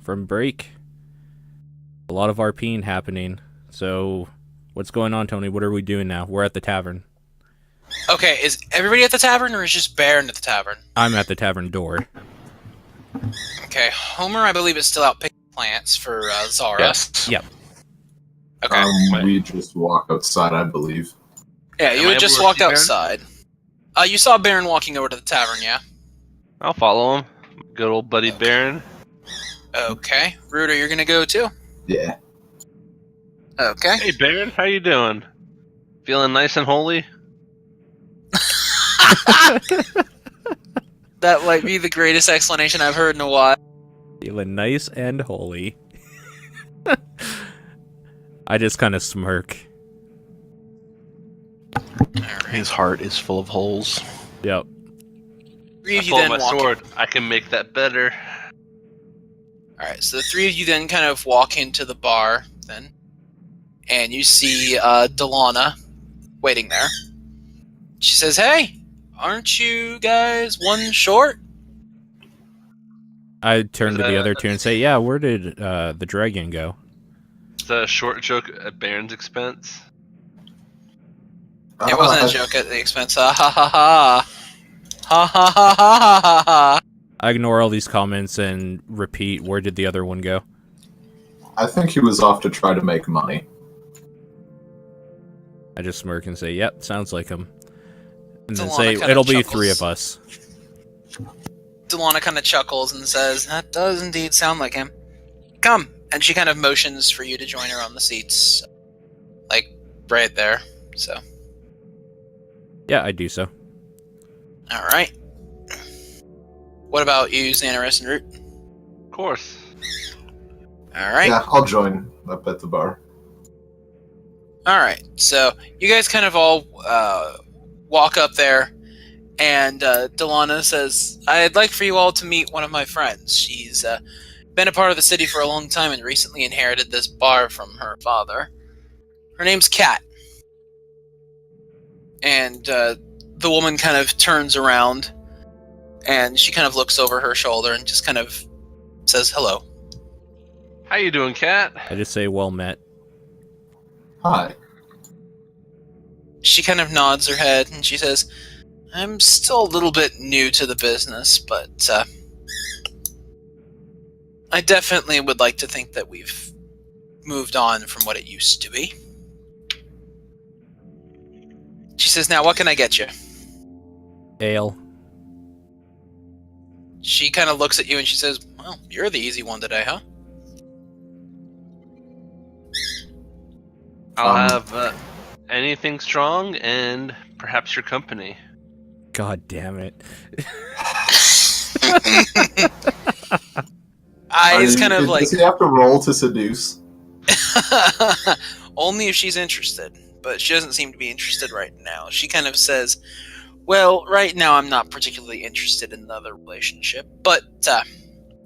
from break. A lot of RPing happening. So, what's going on, Tony? What are we doing now? We're at the tavern. Okay, is everybody at the tavern, or is just Baron at the tavern? I'm at the tavern door. Okay, Homer, I believe, is still out picking plants for Zara. Yes. Yep. Okay. We just walk outside, I believe. Yeah, you Am I had just able to walked see Baron? outside. You saw Baron walking over to the tavern, yeah? I'll follow him. Good old buddy Baron. Okay. Ruder, you're gonna go too? Yeah. Okay. Hey Baron, how you doing? Feeling nice and holy? That might be the greatest explanation I've heard in a while. Feeling nice and holy. I just kind of smirk. Alright. His heart is full of holes. Yep. Three I of you pull then my walk. sword. I can make that better. Alright, so the three of you then kind of walk into the bar then. And you see Delana waiting there. She says, "Hey, aren't you guys one short?" I turn to the other two and say, yeah, where did the dragon go? It's a short joke at Baron's expense. It wasn't a joke at the expense. Ha ha ha ha. Ha ha ha ha ha ha. I ignore all these comments and repeat, where did the other one go? I think he was off to try to make money. I just smirk and say, yep, sounds like him. And then Delana say, kinda it'll be chuckles. 3 of us. Delana kind of chuckles and says, "That does indeed sound like him. Come." And she kind of motions for you to join her on the seats. Like, right there. So, Yeah, I do so. alright. What about you, Xanaris and Root? Of course. Alright. Yeah, I'll join up at the bar. Alright, so you guys kind of all walk up there, and Delana says, "I'd like for you all to meet one of my friends. She's been a part of the city for a long time and recently inherited this bar from her father. Her name's Kat." And the woman kind of turns around, and she kind of looks over her shoulder and just kind of says hello. How you doing, Cat? I just say, well met. Hi. She kind of nods her head and she says, "I'm still a little bit new to the business, but I definitely would like to think that we've moved on from what it used to be." She says, "Now, what can I get you?" Ale. She kind of looks at you and she says, "Well, you're the easy one today, huh?" I'll have anything strong and perhaps your company. God damn it. Eyes kind of like... Does he have to roll to seduce? Only if she's interested, but she doesn't seem to be interested right now. She kind of says, "Well, right now I'm not particularly interested in another relationship, but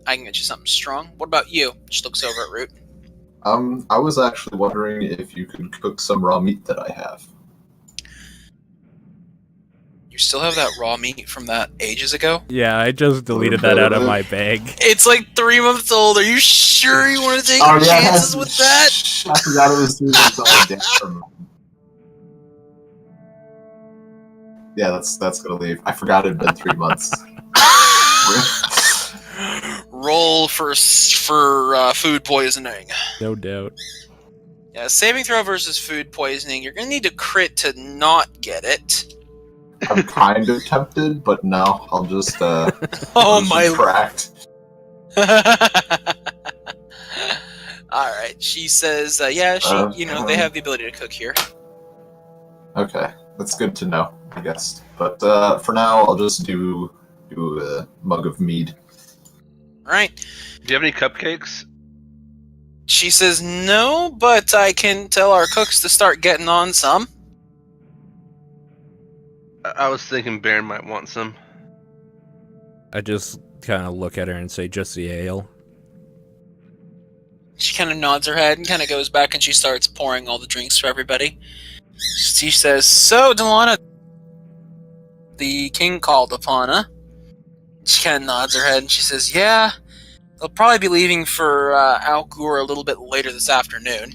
I can get you something strong. What about you?" She looks over at Root. I was actually wondering if you could cook some raw meat that I have. You still have that raw meat from that ages ago? Yeah, I just deleted that out of my bag. It's like 3 months old. Are you sure you want to take chances with that? I forgot it was 3 months old. Damn. Yeah, that's gonna leave. I forgot it'd been 3 months. Roll for food poisoning. No doubt. Yeah, saving throw versus food poisoning. You're gonna need to crit to not get it. I'm kind of tempted, but no, I'll just Oh my! Cracked. All right. She says, "Yeah, they have the ability to cook here." Okay, that's good to know, I guess. But for now, I'll just do a mug of mead. All right. Do you have any cupcakes? She says, "No, but I can tell our cooks to start getting on some." I was thinking Baron might want some. I just kind of look at her and say, just the ale. She kind of nods her head and kind of goes back and she starts pouring all the drinks for everybody. She says, "So, Delana, the king called upon her." She kind of nods her head and she says, "Yeah, They'll probably be leaving for Algur a little bit later this afternoon.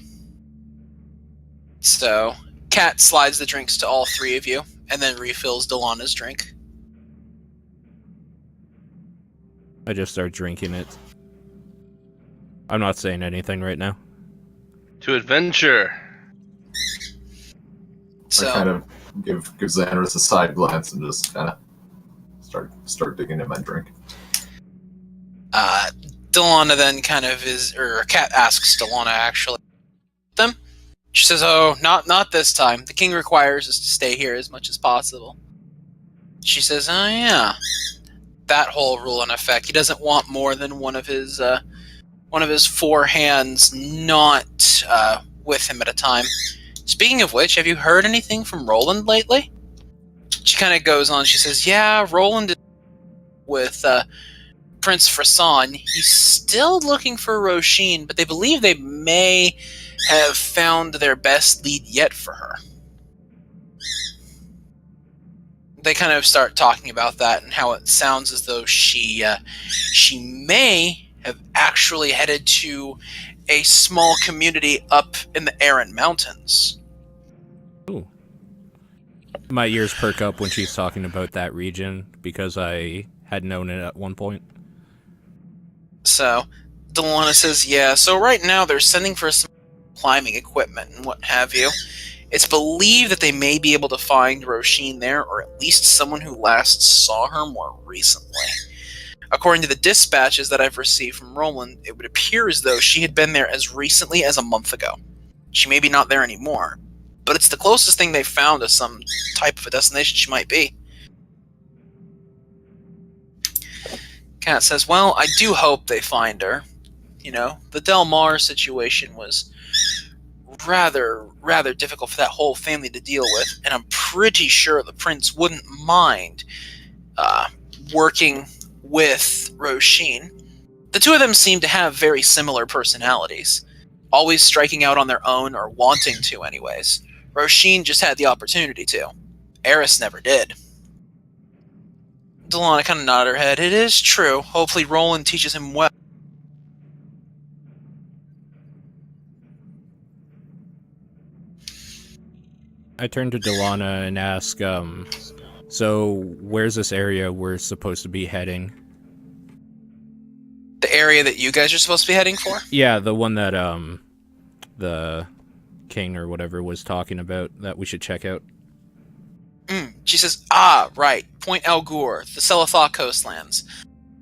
So, Kat slides the drinks to all three of you, and then refills Delana's drink. I just start drinking it. I'm not saying anything right now. To adventure. So, I kind of give Xanderus a side glance and just kind of start digging in my drink. Delana then Kat asks Delana actually, them? She says, "Oh, not this time. The king requires us to stay here as much as possible." She says, "Oh yeah, that whole rule in effect. He doesn't want more than one of his four hands not with him at a time. Speaking of which, have you heard anything from Roland lately?" She kind of goes on. She says, "Yeah, Roland is with Prince Frisson. He's still looking for Roisin, but they believe they may have found their best lead yet for her." They kind of start talking about that and how it sounds as though she may have actually headed to a small community up in the Aran Mountains. Ooh. My ears perk up when she's talking about that region because I had known it at one point. So, Delana says, "Yeah, so right now they're sending for some climbing equipment and what have you. It's believed that they may be able to find Roisin there, or at least someone who last saw her more recently. According to the dispatches that I've received from Roland, it would appear as though she had been there as recently as a month ago. She may be not there anymore, but it's the closest thing they've found to some type of a destination she might be." Kat says, "Well, I do hope they find her. You know, the Del Mar situation was rather difficult for that whole family to deal with, and I'm pretty sure the prince wouldn't mind working with Roisin. The two of them seem to have very similar personalities, always striking out on their own, or wanting to anyways. Roisin just had the opportunity to. Eris never did." Delana kind of nodded her head. "It is true. Hopefully Roland teaches him well." I turn to Delana and ask, so where's this area we're supposed to be heading? The area that you guys are supposed to be heading for? Yeah, the one that, the king or whatever was talking about that we should check out. She says, right. Point Algur, the Selathaw coastlands.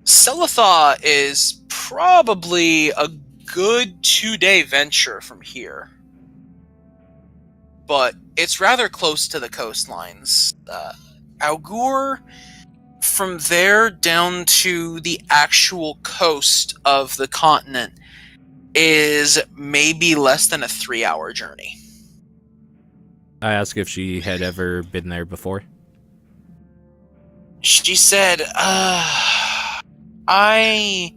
Selathaw is probably a good 2-day venture from here. But it's rather close to the coastlines. Algur, from there down to the actual coast of the continent, is maybe less than a 3-hour journey. I asked if she had ever been there before. She said, I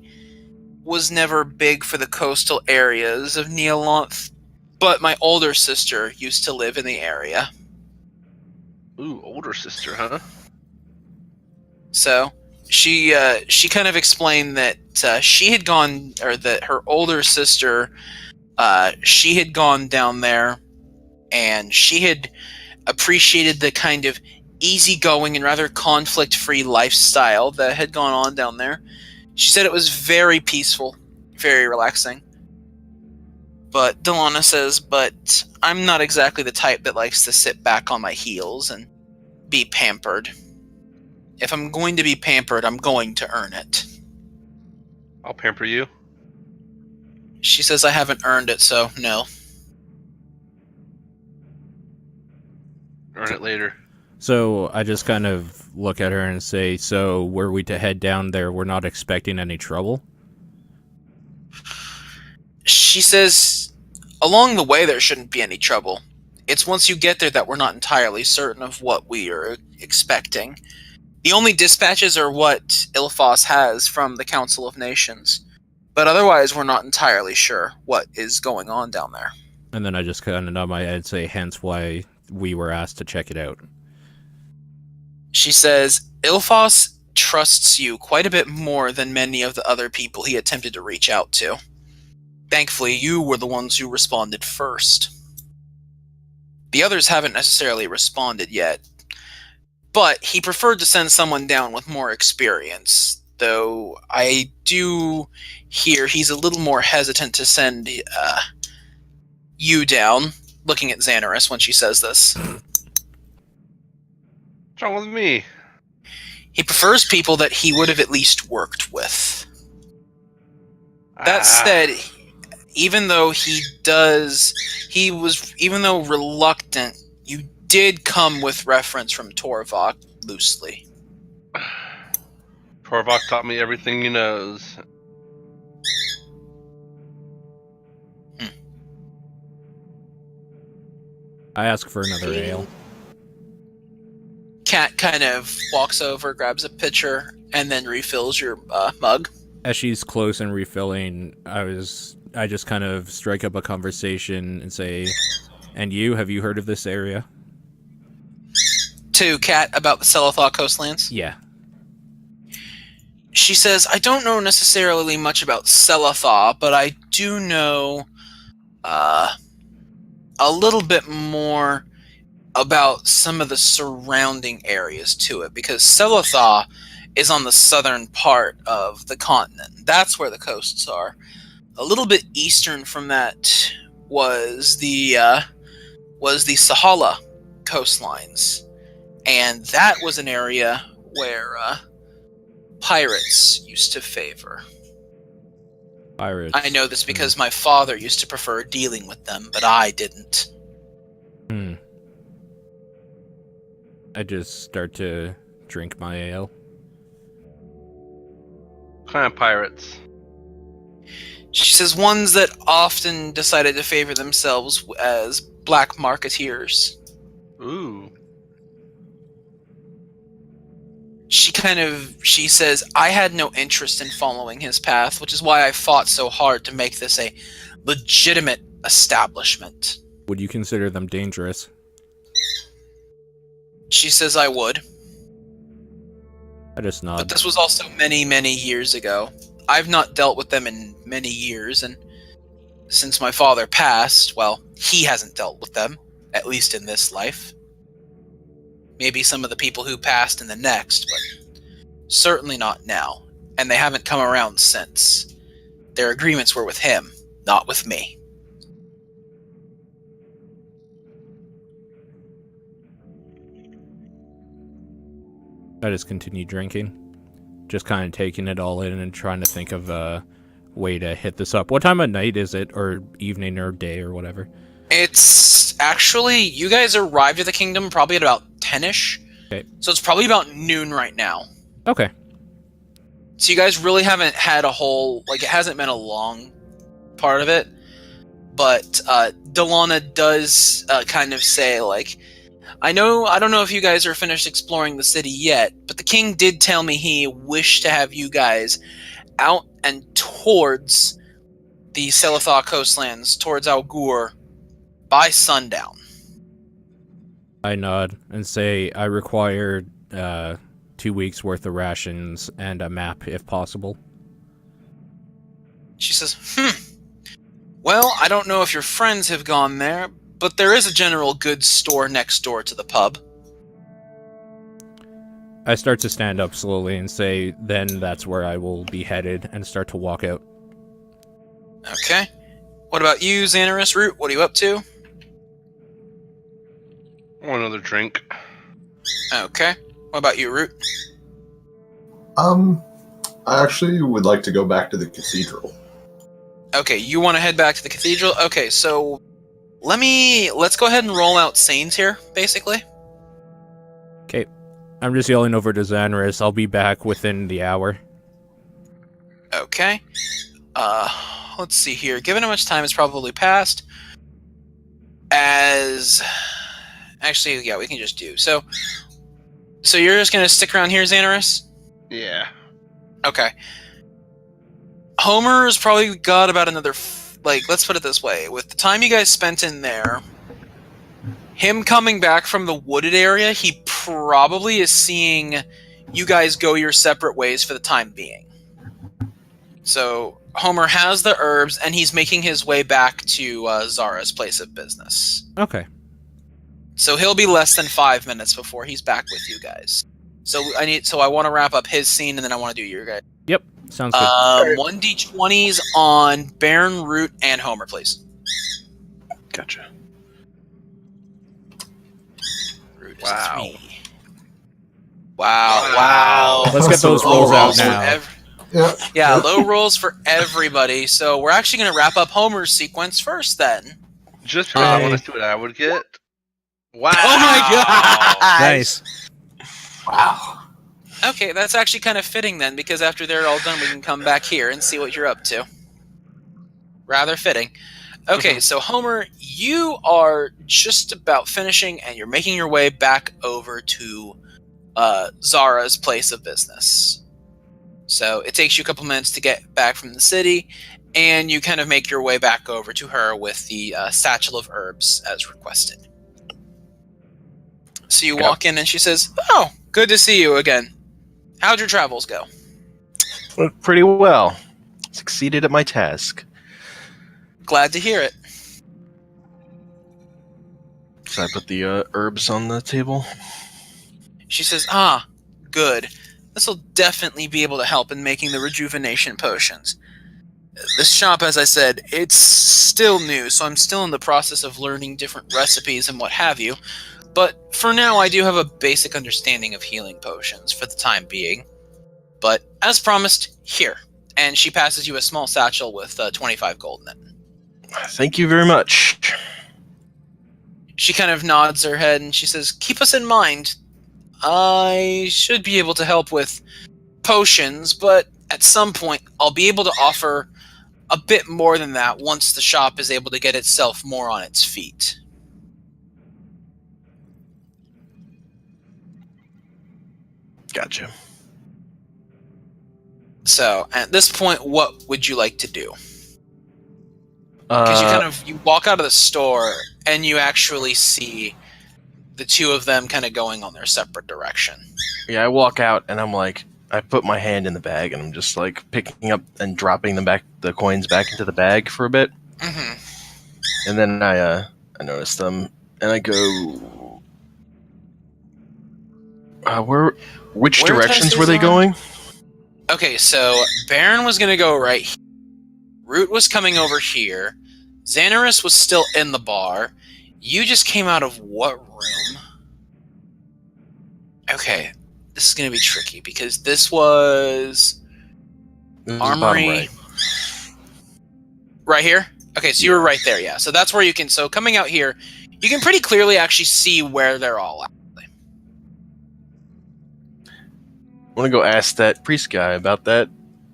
was never big for the coastal areas of Neolonth, but my older sister used to live in the area. Ooh, older sister, huh? So she kind of explained that she had gone, or that her older sister, she had gone down there, and she had appreciated the kind of easygoing and rather conflict-free lifestyle that had gone on down there. She said it was very peaceful, very relaxing. But Delana says, "But I'm not exactly the type that likes to sit back on my heels and be pampered. If I'm going to be pampered, I'm going to earn it." I'll pamper you. She says, "I haven't earned it, so no." Earn it later. So I just kind of look at her and say, so were we to head down there, we're not expecting any trouble? She says, "Along the way there shouldn't be any trouble. It's once you get there that we're not entirely certain of what we are expecting. The only dispatches are what Ilfos has from the Council of Nations. But otherwise we're not entirely sure what is going on down there." And then I just kind of nod my head and say, hence why we were asked to check it out. She says, "Ilfos trusts you quite a bit more than many of the other people he attempted to reach out to. Thankfully, you were the ones who responded first. The others haven't necessarily responded yet, but he preferred to send someone down with more experience, though I do hear he's a little more hesitant to send you down, looking at Xanaris when she says this. What's wrong with me? He prefers people that he would have at least worked with. That said, even though even though reluctant, you did come with reference from Torvok loosely. Torvok taught me everything he knows. I ask for another ale. Cat kind of walks over, grabs a pitcher, and then refills your mug. As she's close and refilling, I just kind of strike up a conversation and say, "And you, have you heard of this area?" To Cat about the Selathaw coastlands? Yeah. She says, I don't know necessarily much about Selathaw, but I do know a little bit more about some of the surrounding areas to it, because Selathaw is on the southern part of the continent. That's where the coasts are. A little bit eastern from that was the Sahala coastlines, and that was an area where pirates used to favor. Pirates. I know this because my father used to prefer dealing with them, but I didn't. I just start to drink my ale. What kind of pirates? She says ones that often decided to favor themselves as black marketeers. Ooh. She says, I had no interest in following his path, which is why I fought so hard to make this a legitimate establishment. Would you consider them dangerous? She says I would. I just nod. But this was also many, many years ago. I've not dealt with them in many years, and since my father passed, well, he hasn't dealt with them, at least in this life. Maybe some of the people who passed in the next, but certainly not now. And they haven't come around since. Their agreements were with him, not with me. I just continue drinking. Just kind of taking it all in and trying to think of a way to hit this up. What time of night is it? Or evening or day or whatever? It's actually, you guys arrived at the kingdom probably at about 10-ish. Okay. So it's probably about noon right now. Okay. So you guys really haven't had a whole, it hasn't been a long part of it. But Delana does kind of say, I don't know if you guys are finished exploring the city yet, but the king did tell me he wished to have you guys out and towards the Selathaw coastlands, towards Algur, by sundown. I nod and say I require 2 weeks worth of rations and a map if possible. She says, Well, I don't know if your friends have gone there, but there is a general goods store next door to the pub. I start to stand up slowly and say, then that's where I will be headed, and start to walk out. Okay. What about you, Xanaris? Root, what are you up to? I want another drink. Okay. What about you, Root? I actually would like to go back to the cathedral. Okay, you want to head back to the cathedral? Okay, so let's go ahead and roll out Sanes here, basically. Okay. I'm just yelling over to Xanaris. I'll be back within the hour. Okay. Let's see here. Given how much time has probably passed, actually, yeah, we can just do. So you're just going to stick around here, Xanaris? Yeah. Okay. Homer's probably got about another, let's put it this way. With the time you guys spent in there, him coming back from the wooded area, he probably is seeing you guys go your separate ways for the time being. So Homer has the herbs, and he's making his way back to Zara's place of business. Okay. So he'll be less than 5 minutes before he's back with you guys. So I want to wrap up his scene, and then I want to do your guys. Yep. Sounds good. 1d20s on Baron, Root, and Homer, please. Gotcha. Root is Wow. 3. Wow. Let's get those rolls out now. Yeah. Low rolls for everybody. So we're actually going to wrap up Homer's sequence first, then. Just because I want to see what I would get. Wow. Oh my god! Nice. Wow. Okay, that's actually kind of fitting then, because after they're all done, we can come back here and see what you're up to. Rather fitting. Okay, so Homer, you are just about finishing, and you're making your way back over to Zara's place of business. So it takes you a couple minutes to get back from the city, and you kind of make your way back over to her with the satchel of herbs as requested. So you walk in, and she says, "Oh, good to see you again. How'd your travels go?" Went pretty well. Succeeded at my task. Glad to hear it. So I put the herbs on the table. She says, good. This will definitely be able to help in making the rejuvenation potions. This shop, as I said, it's still new, so I'm still in the process of learning different recipes and what have you. But for now, I do have a basic understanding of healing potions for the time being. But as promised, here. And she passes you a small satchel with 25 gold in it. Thank you very much. She kind of nods her head and she says, "Keep us in mind. I should be able to help with potions, but at some point I'll be able to offer a bit more than that once the shop is able to get itself more on its feet." Gotcha. So, at this point, what would you like to do? Because you walk out of the store and you actually see the two of them kind of going on their separate direction. Yeah, I walk out and I'm like, I put my hand in the bag and I'm just like picking up and dropping them back, the coins back into the bag for a bit. Mm-hmm. And then I notice them and I go, which Where directions Tess were is they on? going? Okay, so Baron was going to go right here. Root was coming over here. Xanaris was still in the bar. You just came out of what room? Okay, this is going to be tricky because this was This is Armory. bottom right. Right here? Okay, so you were right there, yeah. So that's where you can... So coming out here, you can pretty clearly actually see where they're all at. I want to go ask that priest guy about that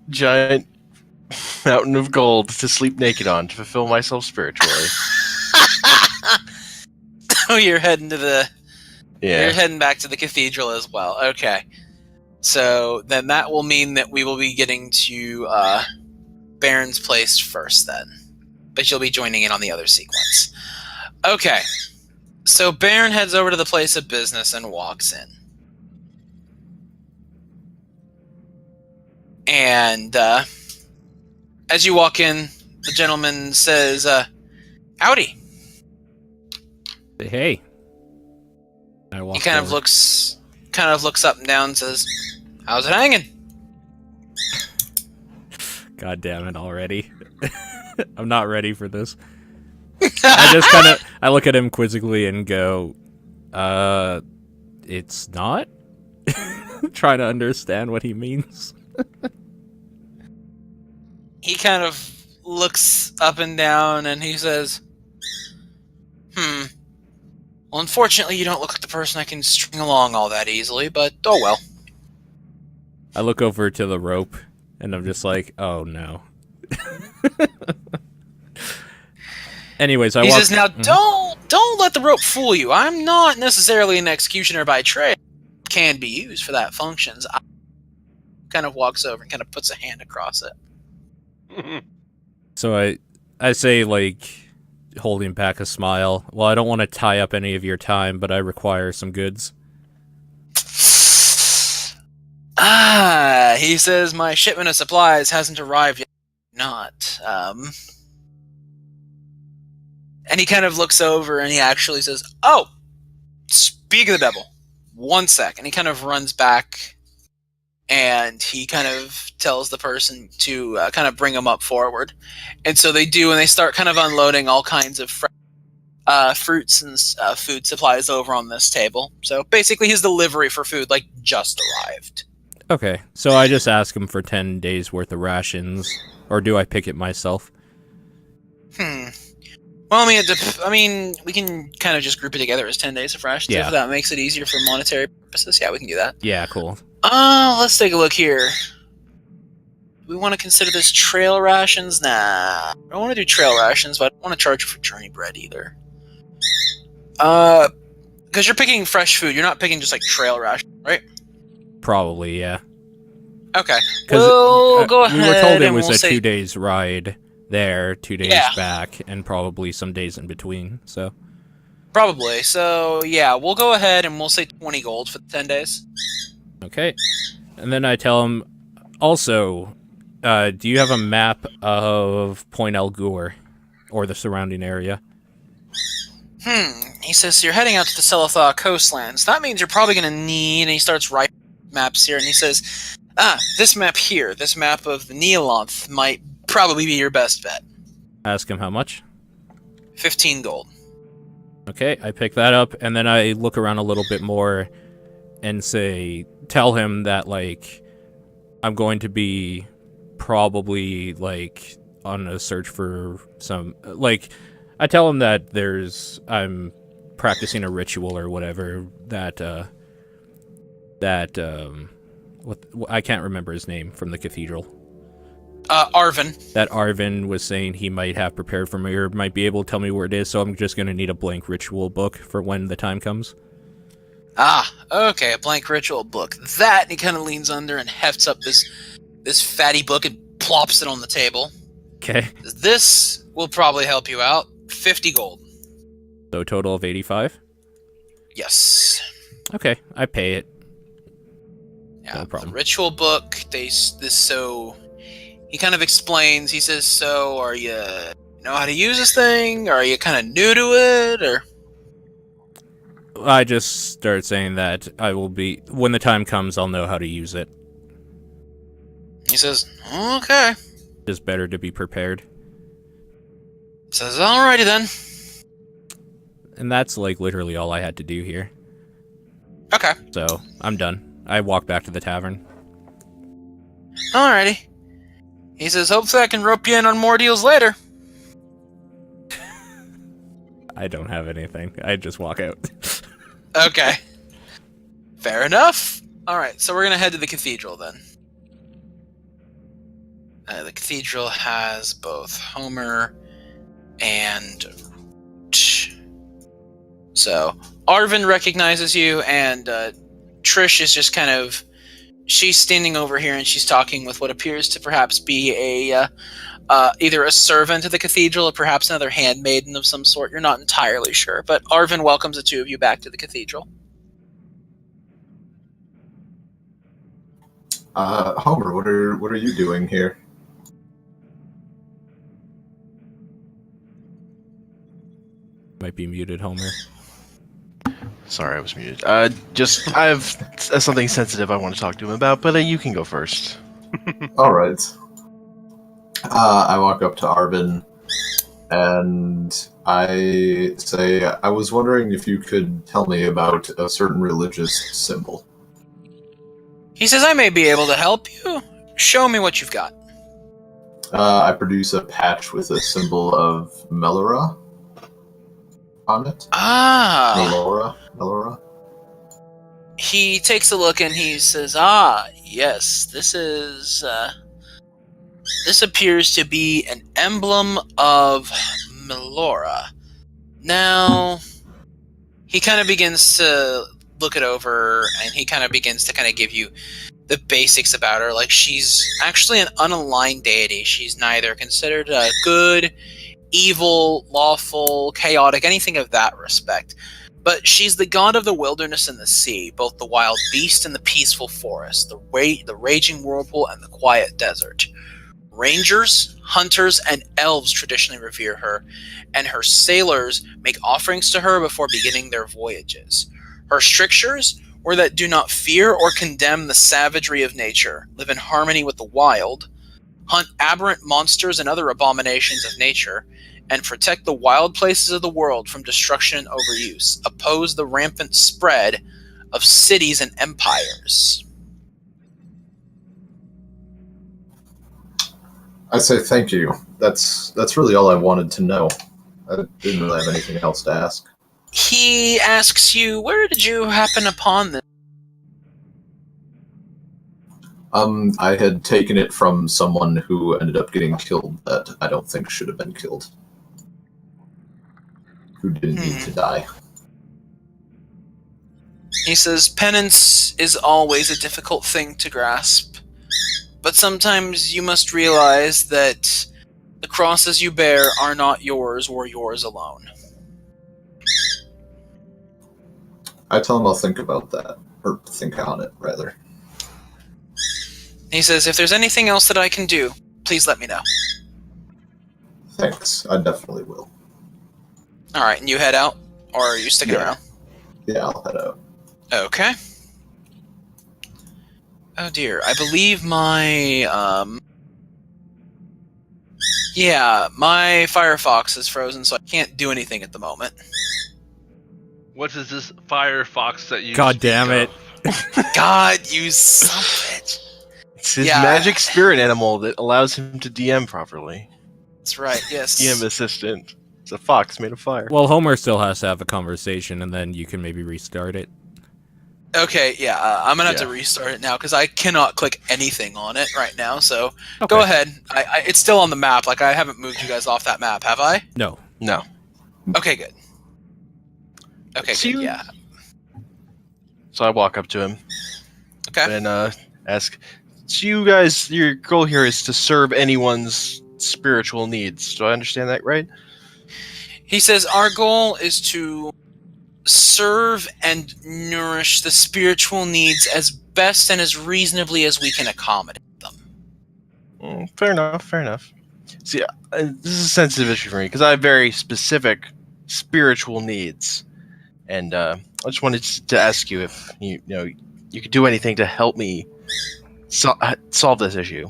giant mountain of gold to sleep naked on to fulfill myself spiritually. So you're heading to the... Yeah. You're heading back to the cathedral as well. Okay. So then that will mean that we will be getting to Baron's place first then. But you'll be joining in on the other sequence. Okay. So Baron heads over to the place of business and walks in. And as you walk in, the gentleman says, "Howdy." Hey. I walk He kind of over. looks up and down and says, "How's it hanging?" God damn it already. I'm not ready for this. I look at him quizzically and go, it's not? Trying to understand what he means. He kind of looks up and down and he says, well, unfortunately, you don't look like the person I can string along all that easily, but oh well. I look over to the rope and I'm just like, oh no. Anyways, He says, "Now don't let the rope fool you. I'm not necessarily an executioner by trade. It can be used for that functions." I kind of walks over and kind of puts a hand across it. So I say, like, holding back a smile, well, I don't want to tie up any of your time, but I require some goods. He says my shipment of supplies hasn't arrived yet. Not. And he kind of looks over and he actually says, "Oh, speak of the devil. 1 sec." And he kind of runs back and he kind of tells the person to kind of bring him up forward. And so they do, and they start kind of unloading all kinds of fruits and food supplies over on this table. So basically his delivery for food, like, just arrived. Okay, so I just ask him for 10 days worth of rations, or do I pick it myself? Well, I mean, we can kind of just group it together as 10 days of rations if that makes it easier for monetary purposes. Yeah, we can do that. Yeah, cool. Let's take a look here. We want to consider this trail rations? Nah, I don't want to do trail rations, but I don't want to charge for journey bread either. Because you're picking fresh food, you're not picking just like trail rations, right? Probably, yeah. Okay, we'll go ahead. We were told it and was we'll a say 2 days ride there, 2 days back, and probably some days in between, so. Probably. So, yeah, we'll go ahead and we'll say 20 gold for the 10 days. Okay. And then I tell him, also, do you have a map of Point El Gur, or the surrounding area? He says, so you're heading out to the Selathaw coastlands. That means you're probably going to need, and he starts writing maps here, and he says, this map here, this map of the Neolonth might probably be your best bet. Ask him how much? 15 gold. Okay, I pick that up, and then I look around a little bit more and tell him that, like, I'm going to be probably, like, on a search for some, like, I tell him that I'm practicing a ritual or whatever that I can't remember his name from the cathedral. Arvin. That Arvin was saying he might have prepared for me or might be able to tell me where it is, so I'm just going to need a blank ritual book for when the time comes. Okay, a blank ritual book. That, and he kind of leans under and hefts up this fatty book and plops it on the table. Okay. This will probably help you out. 50 gold. So a total of 85? Yes. Okay, I pay it. Yeah, no problem. The ritual book, so he kind of explains, he says, so are you know how to use this thing? Or are you kind of new to it? Or I just start saying that when the time comes, I'll know how to use it. He says, okay. It's better to be prepared. Says, alrighty then. And that's, like, literally all I had to do here. Okay. So, I'm done. I walk back to the tavern. Alrighty. He says, hopefully I can rope you in on more deals later. I don't have anything. I just walk out. Okay. Fair enough. Alright, so we're going to head to the cathedral then. The cathedral has both Homer and Root. So, Arvin recognizes you, and Trish is just kind of... She's standing over here, and she's talking with what appears to perhaps be either a servant of the cathedral or perhaps another handmaiden of some sort. You're not entirely sure, but Arvin welcomes the two of you back to the cathedral. Homer, what are you doing here? Might be muted, Homer. Sorry, I was muted. I have something sensitive I want to talk to him about, but you can go first. All right. I walk up to Arvin, and I say, I was wondering if you could tell me about a certain religious symbol. He says, I may be able to help you. Show me what you've got. I produce a patch with a symbol of Melora on it. Melora. He takes a look and he says, yes, this appears to be an emblem of Melora. Now, he kind of begins to look it over, and he kind of begins to kind of give you the basics about her. Like, she's actually an unaligned deity. She's neither considered good, evil, lawful, chaotic, anything of that respect. But she's the god of the wilderness and the sea, both the wild beast and the peaceful forest, the raging whirlpool and the quiet desert. Rangers, hunters, and elves traditionally revere her, and her sailors make offerings to her before beginning their voyages. Her strictures were that do not fear or condemn the savagery of nature, live in harmony with the wild, hunt aberrant monsters and other abominations of nature, and protect the wild places of the world from destruction and overuse, oppose the rampant spread of cities and empires. I say thank you. That's really all I wanted to know. I didn't really have anything else to ask. He asks you, where did you happen upon this? I had taken it from someone who ended up getting killed that I don't think should have been killed. Who didn't need to die. He says, penance is always a difficult thing to grasp, but sometimes you must realize that the crosses you bear are not yours or yours alone. I tell him I'll think about that. Or think on it, rather. He says, if there's anything else that I can do, please let me know. Thanks. I definitely will. Alright, and you head out? Or are you sticking around? Yeah, I'll head out. Okay. Oh dear, I believe my, my Firefox is frozen, so I can't do anything at the moment. What is this Firefox that you God damn it. God, you son of a bitch. It's his Yeah. magic spirit animal that allows him to DM properly. That's right, yes. DM assistant. It's a fox made of fire. Well, Homer still has to have a conversation, and then you can maybe restart it. Okay, yeah, I'm gonna have to Yeah. restart it now, because I cannot click anything on it right now, so Okay. go ahead. It's still on the map, like I haven't moved you guys off that map, have I? No. No. Okay, good. Okay, So good, you- yeah. So I walk up to him Okay. and ask, so you guys, your goal here is to serve anyone's spiritual needs. Do I understand that right? He says, our goal is to serve and nourish the spiritual needs as best and as reasonably as we can accommodate them. Fair enough, fair enough. See, this is a sensitive issue for me because I have very specific spiritual needs. And I just wanted to ask you if you could do anything to help me solve this issue.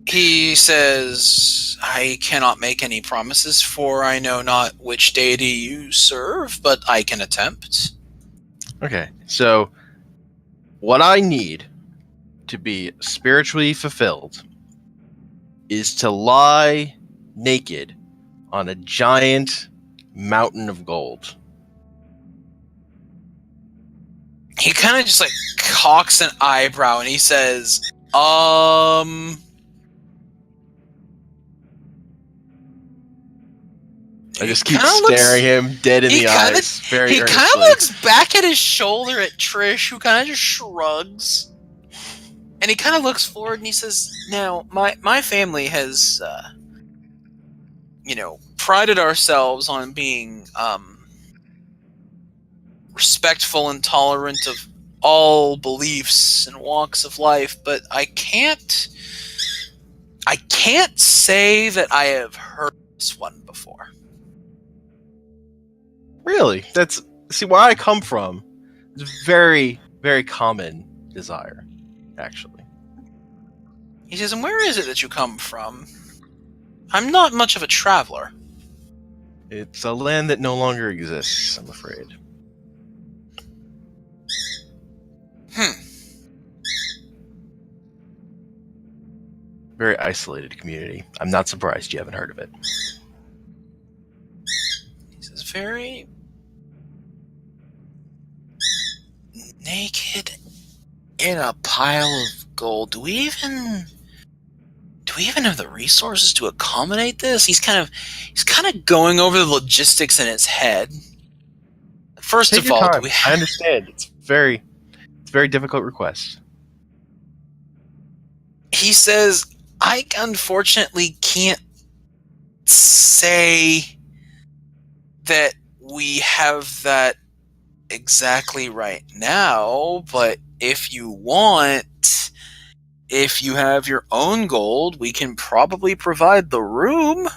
He says, I cannot make any promises, for I know not which deity you serve, but I can attempt. Okay, so what I need to be spiritually fulfilled is to lie naked on a giant mountain of gold. He kind of just like cocks an eyebrow and he says, I just keep kinda looks- staring him dead in he the kinda- eyes very He kind of earnestly. looks back at his shoulder at Trish, who kind of just shrugs. And he kind of looks forward and he says, now, my family has, prided ourselves on being, respectful and tolerant of all beliefs and walks of life, but I can't say that I have heard this one before. Really? That's where I come from. It's a very, very common desire, actually. He says, and where is it that you come from? I'm not much of a traveler. It's a land that no longer exists, I'm afraid. Very isolated community. I'm not surprised you haven't heard of it. He says, very naked in a pile of gold. Do we even have the resources to accommodate this? He's kind of going over the logistics in his head. First Take of your all, time. I understand. It's a very difficult request. He says, I unfortunately can't say that we have that exactly right now, but if you want, if you have your own gold, we can probably provide the room.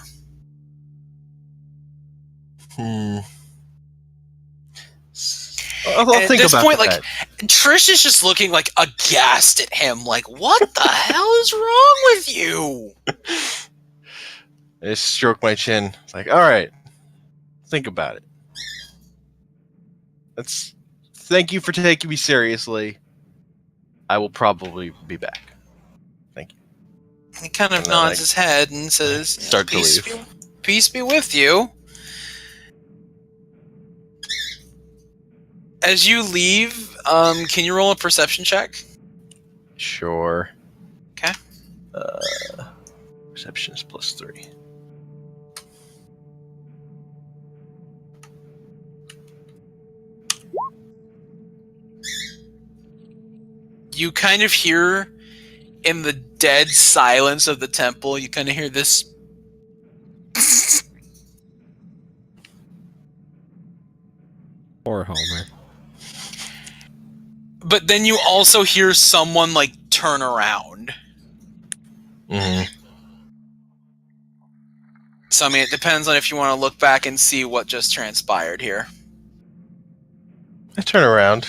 I'll And at think this about point, that. like, Trish is just looking like aghast at him, like, what the hell is wrong with you? I just stroke my chin. It's like, all right, think about it. Thank you for taking me seriously. I will probably be back. Thank you. He kind of And then nods I his head and says, start to peace leave. peace be with you. As you leave, can you roll a perception check? Sure. Okay. Perception is +3. You kind of hear in the dead silence of the temple, you kind of hear this. Poor Homer. But then you also hear someone like turn around. Mm-hmm. So I mean, it depends on if you want to look back and see what just transpired here. I turn around.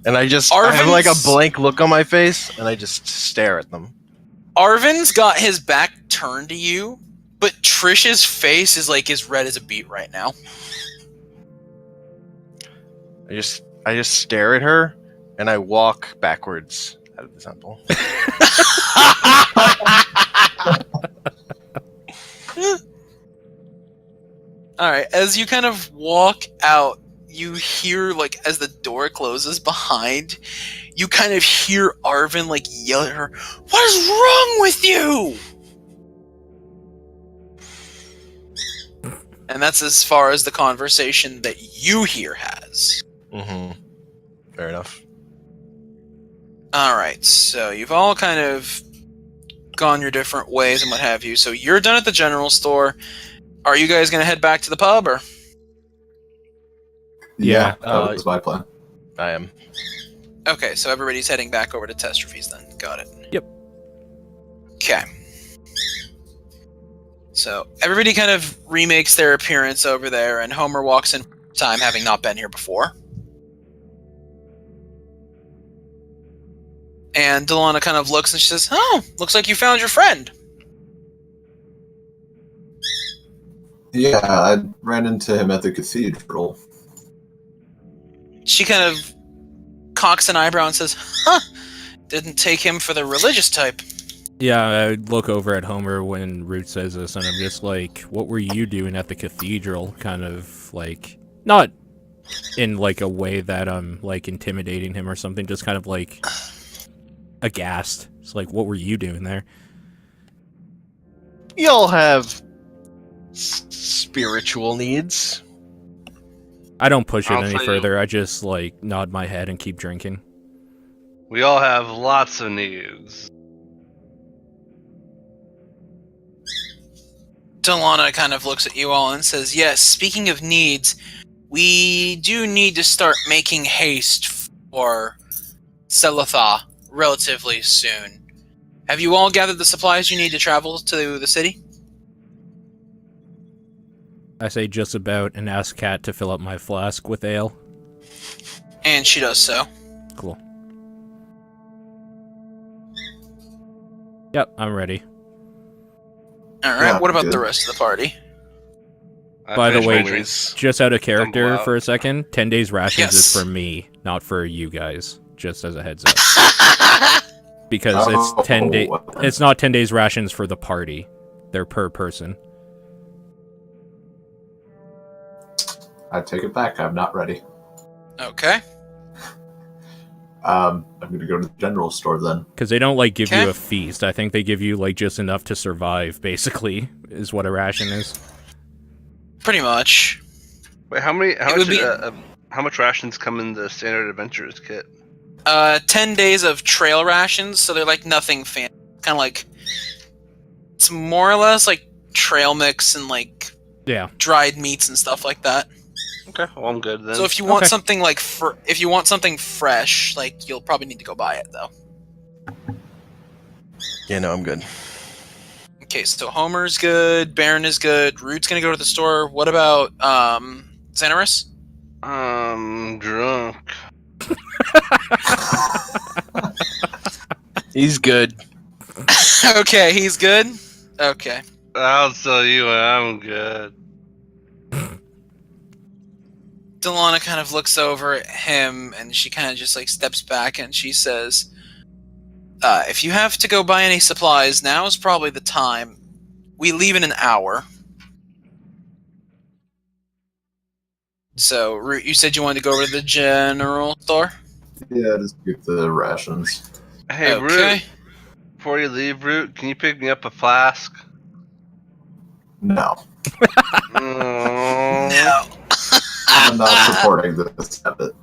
And I have like a Arvin's- blank look on my face, and I just stare at them. Arvin's got his back turned to you, but Trish's face is like as red as a beet right now. I just stare at her, and I walk backwards out of the temple. Alright, as you kind of walk out, you hear, like, as the door closes behind, you kind of hear Arvin, like, yell at her, "What is wrong with you?" And that's as far as the conversation that you hear has. Mm-hmm. Fair enough. Alright, so you've all kind of gone your different ways and what have you. So you're done at the general store. Are you guys going to head back to the pub, or? Yeah. That was my plan. I am. Okay, so everybody's heading back over to Testrophes then. Got it. Yep. Okay. So everybody kind of remakes their appearance over there, and Homer walks in time, having not been here before. And Delana kind of looks and she says, "Oh, looks like you found your friend." Yeah, I ran into him at the cathedral. She kind of cocks an eyebrow and says, "Huh, didn't take him for the religious type." Yeah, I look over at Homer when Root says this, and I'm just like, what were you doing at the cathedral? Kind of like, not in like a way that I'm like intimidating him or something, just kind of like aghast. It's like, what were you doing there? We all have spiritual needs. I don't push it I'll any tell you. further. I just like nod my head and keep drinking. We all have lots of needs. Delana kind of looks at you all and says, "Yes, speaking of needs, we do need to start making haste for Selatha relatively soon. Have you all gathered the supplies you need to travel to the city?" I say just about and ask Kat to fill up my flask with ale. And she does so. Cool. Yep, I'm ready. Alright, Yeah, what about good. the rest of the party? I By the finished way, my drinks. just out of character Stumble out. for a second, 10 days rations is Yes. for me, not for you guys. Just as a heads up. Because it's 10 day. It's not 10 days rations for the party. They're per person. I take it back. I'm not ready. Okay. I'm going to go to the general store then. Because they don't, like, give you Okay. a feast. I think they give you, like, just enough to survive, basically, is what a ration is. Pretty much. Wait, how would be- much rations come in the standard adventurers kit? 10 days of trail rations, so they're like nothing fancy. Kind of like, it's more or less like trail mix and like Yeah. dried meats and stuff like that. Okay, well I'm good then. So if you want Okay. something like if you want something fresh, like you'll probably need to go buy it though. Yeah, no, I'm good. Okay, so Homer's good, Baron is good, Root's gonna go to the store. What about Xanaris? Drunk. He's good. Okay, he's good. Okay. I'll tell you when I'm good. Delana kind of looks over at him and she kind of just like steps back and she says, if you have to go buy any supplies, now is probably the time. We leave in an hour. So, Root, you said you wanted to go over to the general store? Yeah, just get the rations. Hey, Okay. Root. Before you leave, Root, can you pick me up a flask? No, Oh. No. I'm not supporting this habit.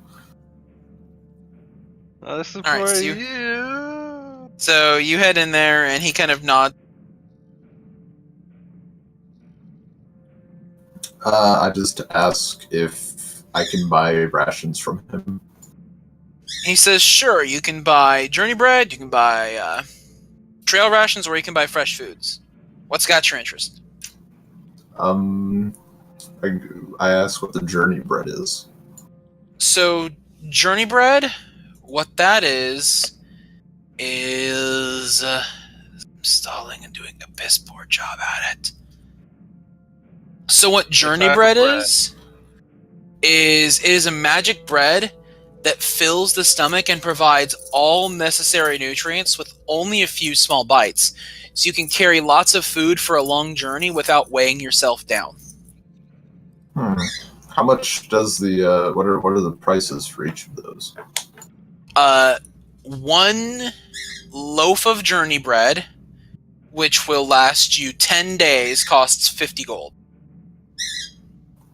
I support Alright, so you. So you head in there and he kind of nods. I just ask if I can buy rations from him. He says, sure, you can buy journey bread, you can buy trail rations, or you can buy fresh foods. What's got your interest? I ask what the journey bread is. So, journey bread, what that is I'm stalling and doing a piss poor job at it. So what journey type of bread bread? is it is a magic bread that fills the stomach and provides all necessary nutrients with only a few small bites. So you can carry lots of food for a long journey without weighing yourself down. How much does the what are the prices for each of those? One loaf of journey bread, which will last you 10 days, costs 50 gold.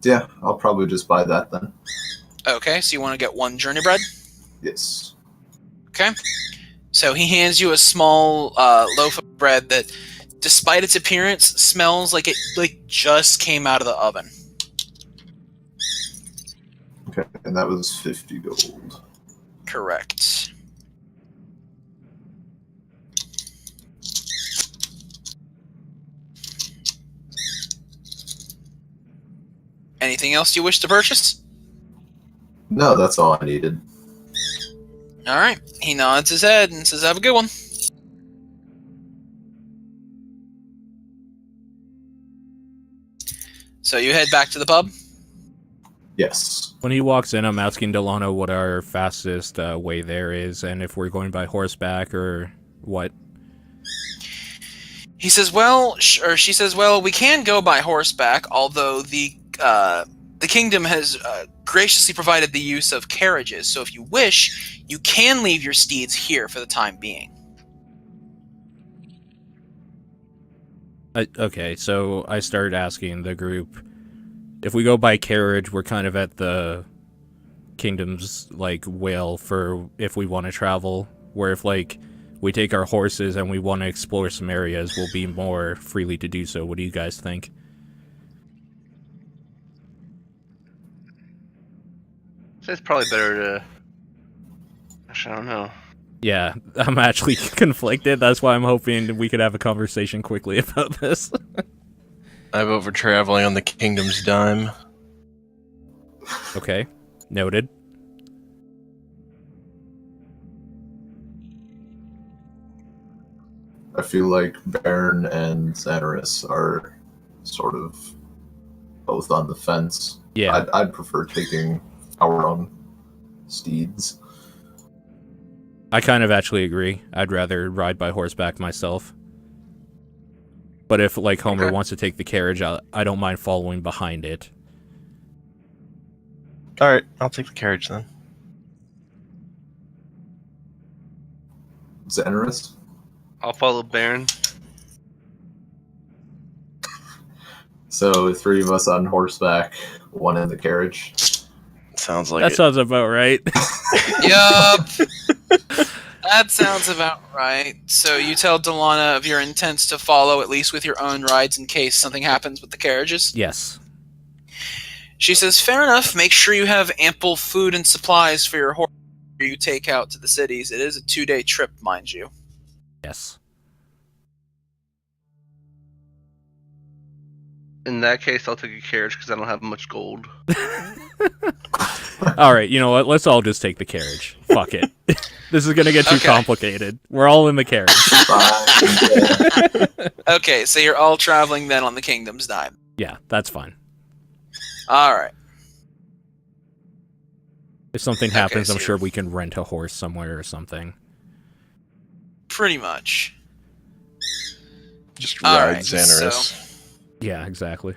Yeah, I'll probably just buy that then. Okay, so you want to get one journey bread? Yes. Okay. So he hands you a small loaf of bread that, despite its appearance, smells like it just came out of the oven. Okay, and that was 50 gold. Correct. Anything else you wish to purchase? No, that's all I needed. Alright. He nods his head and says, have a good one. So you head back to the pub? Yes. When he walks in, I'm asking Delano what our fastest way there is, and if we're going by horseback or what. He says, well, or she says, well, we can go by horseback, although the kingdom has graciously provided the use of carriages, so if you wish, you can leave your steeds here for the time being. Okay, so I started asking the group, if we go by carriage, we're kind of at the kingdom's, will for if we want to travel, where if, we take our horses and we want to explore some areas, we'll be more freely to do so. What do you guys think? So it's probably better to... Actually, I don't know. Yeah, I'm actually conflicted. That's why I'm hoping we could have a conversation quickly about this. I vote for traveling on the kingdom's dime. Okay, noted. I feel like Baron and Xanaris are sort of both on the fence. Yeah. I'd prefer taking our own steeds. I kind of actually agree. I'd rather ride by horseback myself. But if, Homer Okay. wants to take the carriage, I don't mind following behind it. Alright, I'll take the carriage then. Xanaris? I'll follow Baron. So, 3 of us on horseback, 1 in the carriage. Sounds like That it. sounds about right. Yup. That sounds about right. So you tell Delana of your intents to follow, at least with your own rides, in case something happens with the carriages? Yes. She says, fair enough. Make sure you have ample food and supplies for your horse you take out to the cities. It is a 2-day trip, mind you. Yes. In that case, I'll take a carriage because I don't have much gold. All right, you know what? Let's all just take the carriage. Fuck it. This is gonna get too Okay. complicated. We're all in the carriage. Okay, so you're all traveling then on the Kingdom's dime. Yeah, that's fine. Alright. If something happens, so I'm sure we can rent a horse somewhere or something. Pretty much. Just All ride right, Xanaris. Yeah, exactly.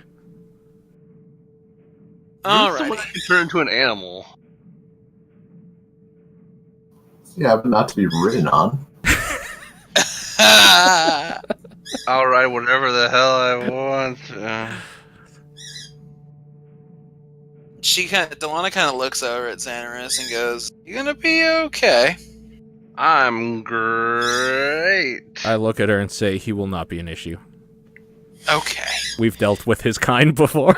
Someone Alright. that can turn into an animal. Yeah, but not to be ridden on. I'll ride whatever the hell I want. Delana kind of looks over at Xanaris and goes, "You gonna be okay?" I'm great. I look at her and say he will not be an issue. Okay. We've dealt with his kind before.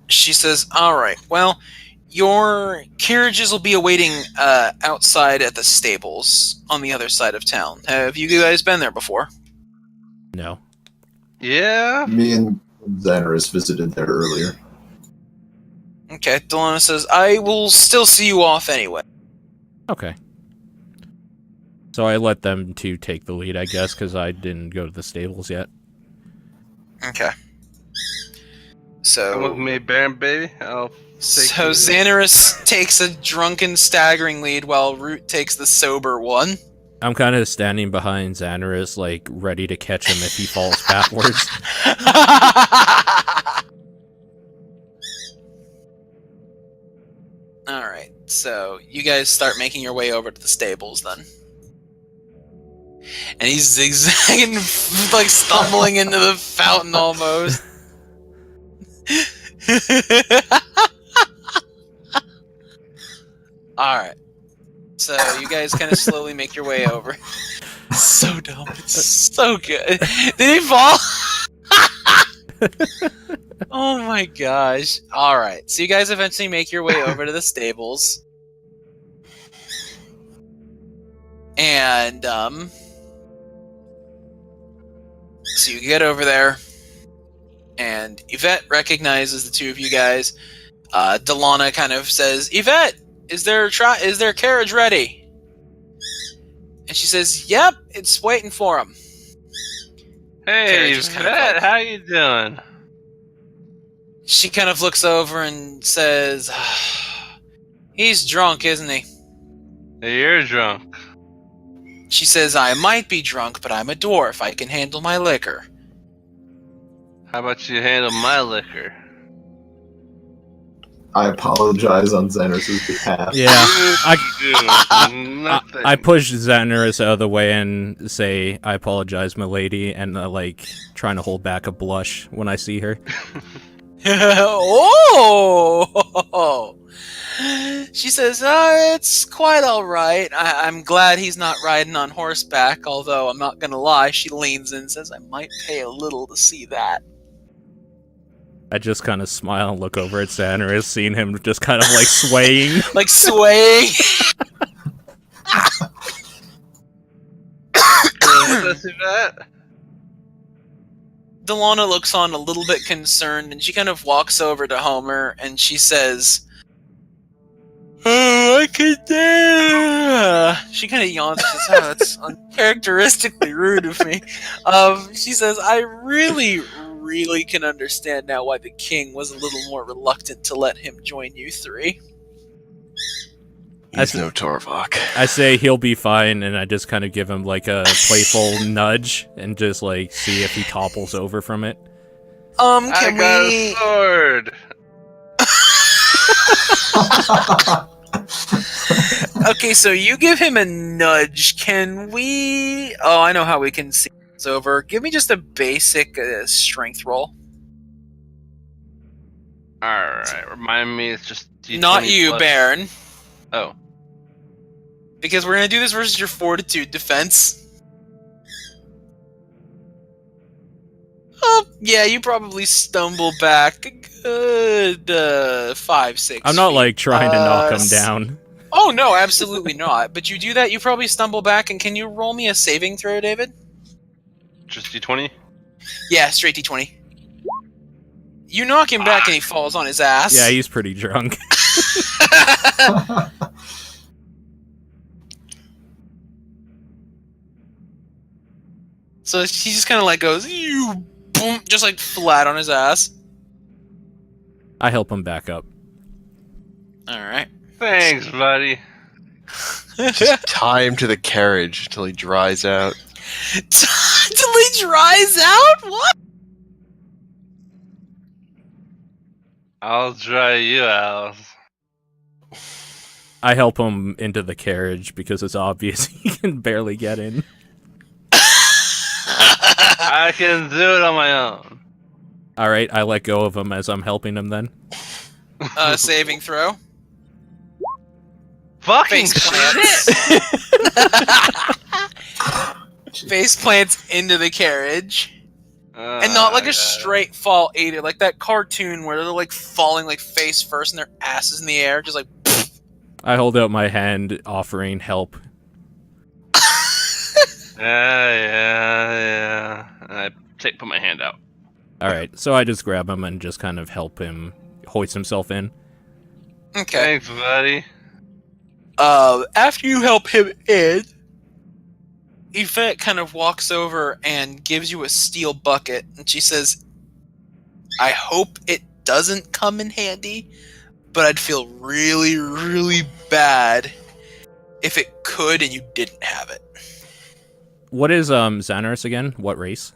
She says, "Alright, well, your carriages will be awaiting outside at the stables on the other side of town. Have you guys been there before?" No. Yeah? Me and Xanaris visited there earlier. Okay, Delana says, "I will still see you off anyway." Okay. So I let them two take the lead, I guess, because I didn't go to the stables yet. Okay. Come with So, me, Baron Baby. I'll so you. Xanaris takes a drunken, staggering lead while Root takes the sober one. I'm kind of standing behind Xanaris, like, ready to catch him if he falls backwards. Alright, so you guys start making your way over to the stables then. And he's zigzagging, like stumbling into the fountain almost. Alright. So you guys kind of slowly make your way over. So dumb. It's so good. Did he fall? Oh my gosh. Alright. So you guys eventually make your way over to the stables. And, so you get over there. And Yvette recognizes the two of you guys. Delana kind of says, "Yvette, is their carriage ready?" And she says, "Yep, it's waiting for him." Hey, Carriage is kind of Vet, like- how you doing? She kind of looks over and says, "He's drunk, isn't he?" Hey, you're drunk. She says, "I might be drunk, but I'm a dwarf. I can handle my liquor." How about you handle my liquor? I apologize on Xanaris' behalf. Yeah. I Nothing. I push Xanaris out of the way and say, "I apologize, milady," and, like, trying to hold back a blush when I see her. Oh! She says, "It's quite alright. I'm glad he's not riding on horseback, although I'm not gonna lie," she leans in and says, "I might pay a little to see that." I just kind of smile and look over at Xanaris, seeing him just kind of, like, swaying. Like swaying. Let's see that. Delana looks on a little bit concerned, and she kind of walks over to Homer, and she says, "Oh, I could do." She kind of yawns. She says, "Oh, it's uncharacteristically rude of me." She says, "I really can understand now why the king was a little more reluctant to let him join you three." He's no Torvok. I say he'll be fine, and I just kind of give him, like, a playful nudge and just, like, see if he topples over from it. Can I got we? a sword. Okay, so you give him a nudge. Can we? Oh, I know how we can see this over. Give me just a basic strength roll. Alright, remind me, it's just D20 Not you, plus- Baron. Oh. Because we're gonna do this versus your fortitude defense. Oh, yeah, you probably stumble back a good 5, 6 I'm not feet. like trying to knock him s- down. Oh, no, absolutely not. But you do that, you probably stumble back, and can you roll me a saving throw, David? Just D20. Yeah, straight D20. You knock him back and he falls on his ass. Yeah, he's pretty drunk. So he just kind of like goes, you boom, just like flat on his ass. I help him back up. Alright. Thanks, buddy. Just tie him to the carriage until he dries out. Till he dries out? What? I'll dry you out. I help him into the carriage because it's obvious he can barely get in. I can do it on my own. Alright, I let go of him as I'm helping him then. Saving throw. Fucking Face shit! plants. Face plants into the carriage. And not like a straight fall either, like that cartoon where they're like falling like face first and their asses in the air, just like. I hold out my hand offering help. Yeah. I put my hand out. Alright, so I just grab him and just kind of help him hoist himself in. Okay. Thanks, buddy. After you help him in, Yvette kind of walks over and gives you a steel bucket, and she says, I hope it doesn't come in handy, but I'd feel really, really bad if it could and you didn't have it. What is Xanaris again? What race?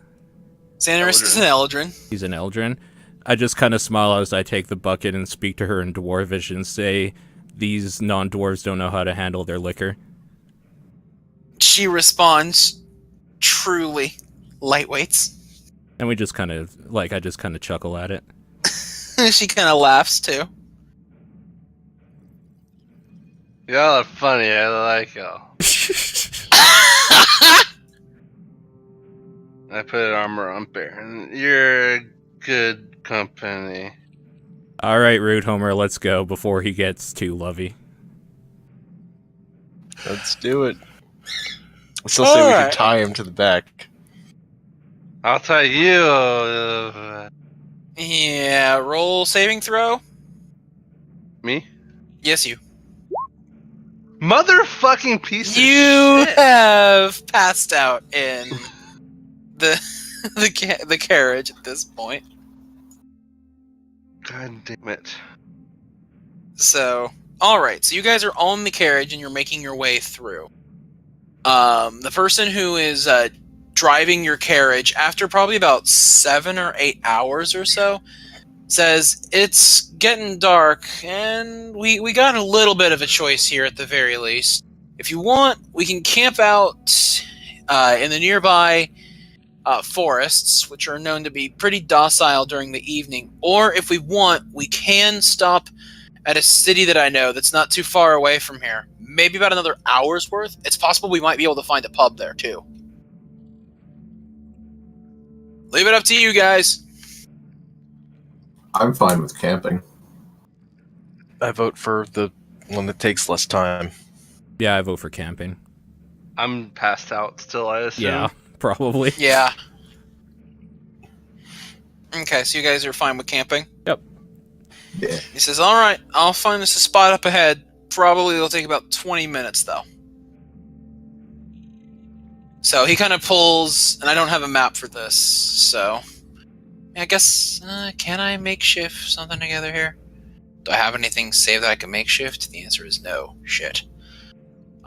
Xanaris is an Eldrin. He's an Eldrin. I just kind of smile as I take the bucket and speak to her in Dwarvish and say, these non-dwarves don't know how to handle their liquor. She responds, truly, lightweights. And we just kind of, I just kind of chuckle at it. She kind of laughs too. Y'all are funny. I like y'all. I put armor on Bear, and you're good company. Alright, Rude Homer, let's go before he gets too lovey. Let's do it. I still say we Alright. could tie him to the back. I'll tell you. Yeah, roll saving throw. Me? Yes, you. Motherfucking piece of You shit. have passed out in the the carriage at this point. God damn it. So, all right. So you guys are on the carriage and you're making your way through. The person who is driving your carriage, after probably about 7 or 8 hours or so, says it's getting dark and we got a little bit of a choice here at the very least. If you want, we can camp out in the nearby forests, which are known to be pretty docile during the evening. Or if we want, we can stop at a city that I know that's not too far away from here. Maybe about another hour's worth. It's possible we might be able to find a pub there, too. Leave it up to you guys. I'm fine with camping. I vote for the one that takes less time. Yeah, I vote for camping. I'm passed out still, I assume. Yeah, probably. Yeah. Okay, so you guys are fine with camping? Yep. Yeah. He says, alright, I'll find us a spot up ahead. Probably it'll take about 20 minutes, though. So he kind of pulls, and I don't have a map for this, so... I guess, can I makeshift something together here? Do I have anything saved that I can makeshift? The answer is no. Shit.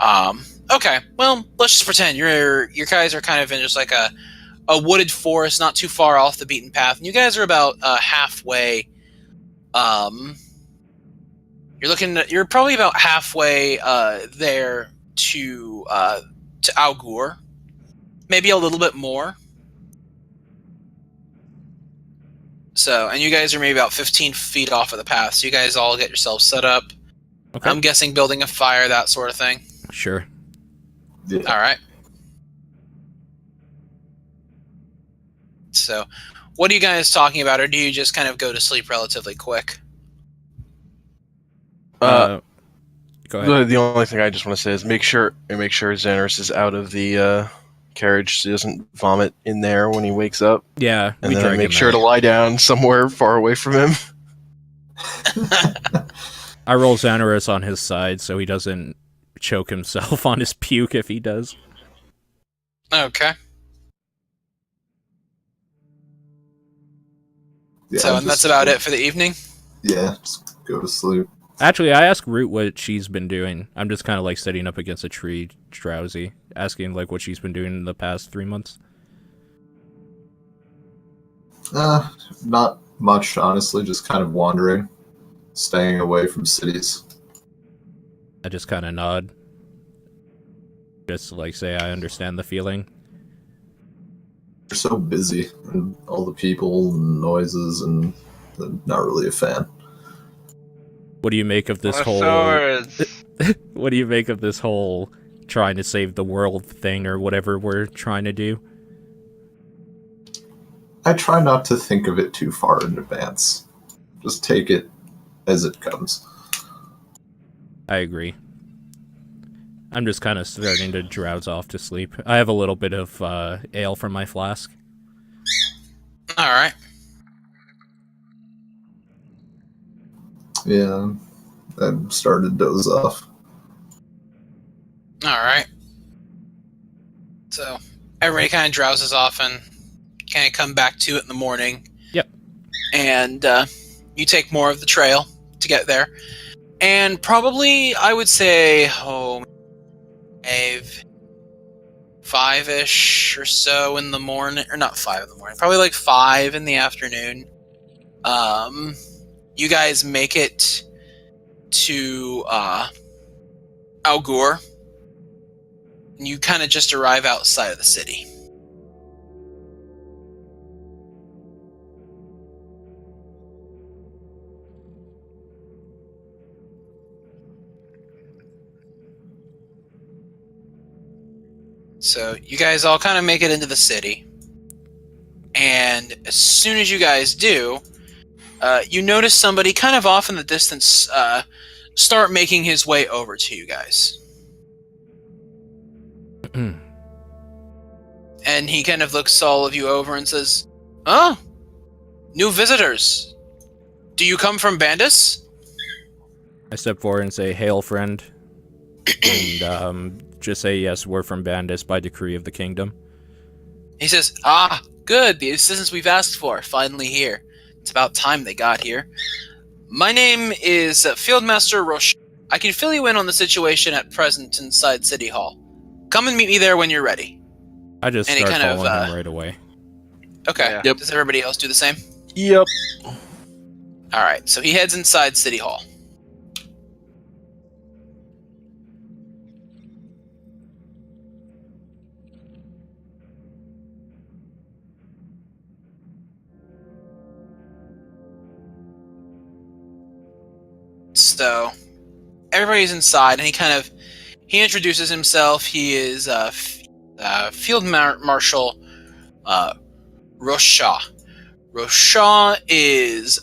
Okay, well, let's just pretend your guys are kind of in just like a wooded forest, not too far off the beaten path, and you guys are about halfway. You're probably about halfway there to Algur, maybe a little bit more. So, and you guys are maybe about 15 feet off of the path, so you guys all get yourselves set up. Okay. I'm guessing building a fire, that sort of thing. Sure. Yeah. All right. So, what are you guys talking about, or do you just kind of go to sleep relatively quick? Go ahead. The only thing I just want to say is make sure Xanaris is out of the carriage so he doesn't vomit in there when he wakes up. Yeah, And we then drag make him sure out. to lie down somewhere far away from him. I roll Xanaris on his side so he doesn't choke himself on his puke if he does. Okay. Yeah, So, and that's about it for the evening? Yeah, just go to sleep. Actually, I asked Root what she's been doing. I'm just kind of like sitting up against a tree, drowsy, asking like what she's been doing in the past 3 months. Not much, honestly. Just kind of wandering, staying away from cities. I just kind of nod. Just to, like, say I understand the feeling. You're so busy, and all the people and noises, and I'm not really a fan. What do you make of this whole... Swords. What do you make of this whole trying to save the world thing or whatever we're trying to do? I try not to think of it too far in advance. Just take it as it comes. I agree. I'm just kind of starting to drowse off to sleep. I have a little bit of ale from my flask. All right. Yeah, I'm starting to doze off. All right. So, everybody kind of drowses off and kind of come back to it in the morning. Yep. And you take more of the trail to get there. And probably, I would say, 5-ish or so in the morning, or not 5 in the morning, probably like 5 in the afternoon. You guys make it to Algur, and you kind of just arrive outside of the city. So you guys all kind of make it into the city. And as soon as you guys do, you notice somebody kind of off in the distance start making his way over to you guys. And he kind of looks all of you over and says, "Oh, new visitors. Do you come from Bandis?" I step forward and say, "Hail, friend." And just say, "Yes, we're from Bandis by decree of the kingdom." He says, "Ah, good. The assistance we've asked for, finally here. It's about time they got here. My name is Fieldmaster Roche. I can fill you in on the situation at present inside City Hall. Come and meet me there when you're ready." I just And he start kind of, following him right away. Okay. Yeah. Yep. Does everybody else do the same? Yep. All right. So he heads inside City Hall. So everybody's inside, and he introduces himself. He is Field Marshal Rosha. Rosha is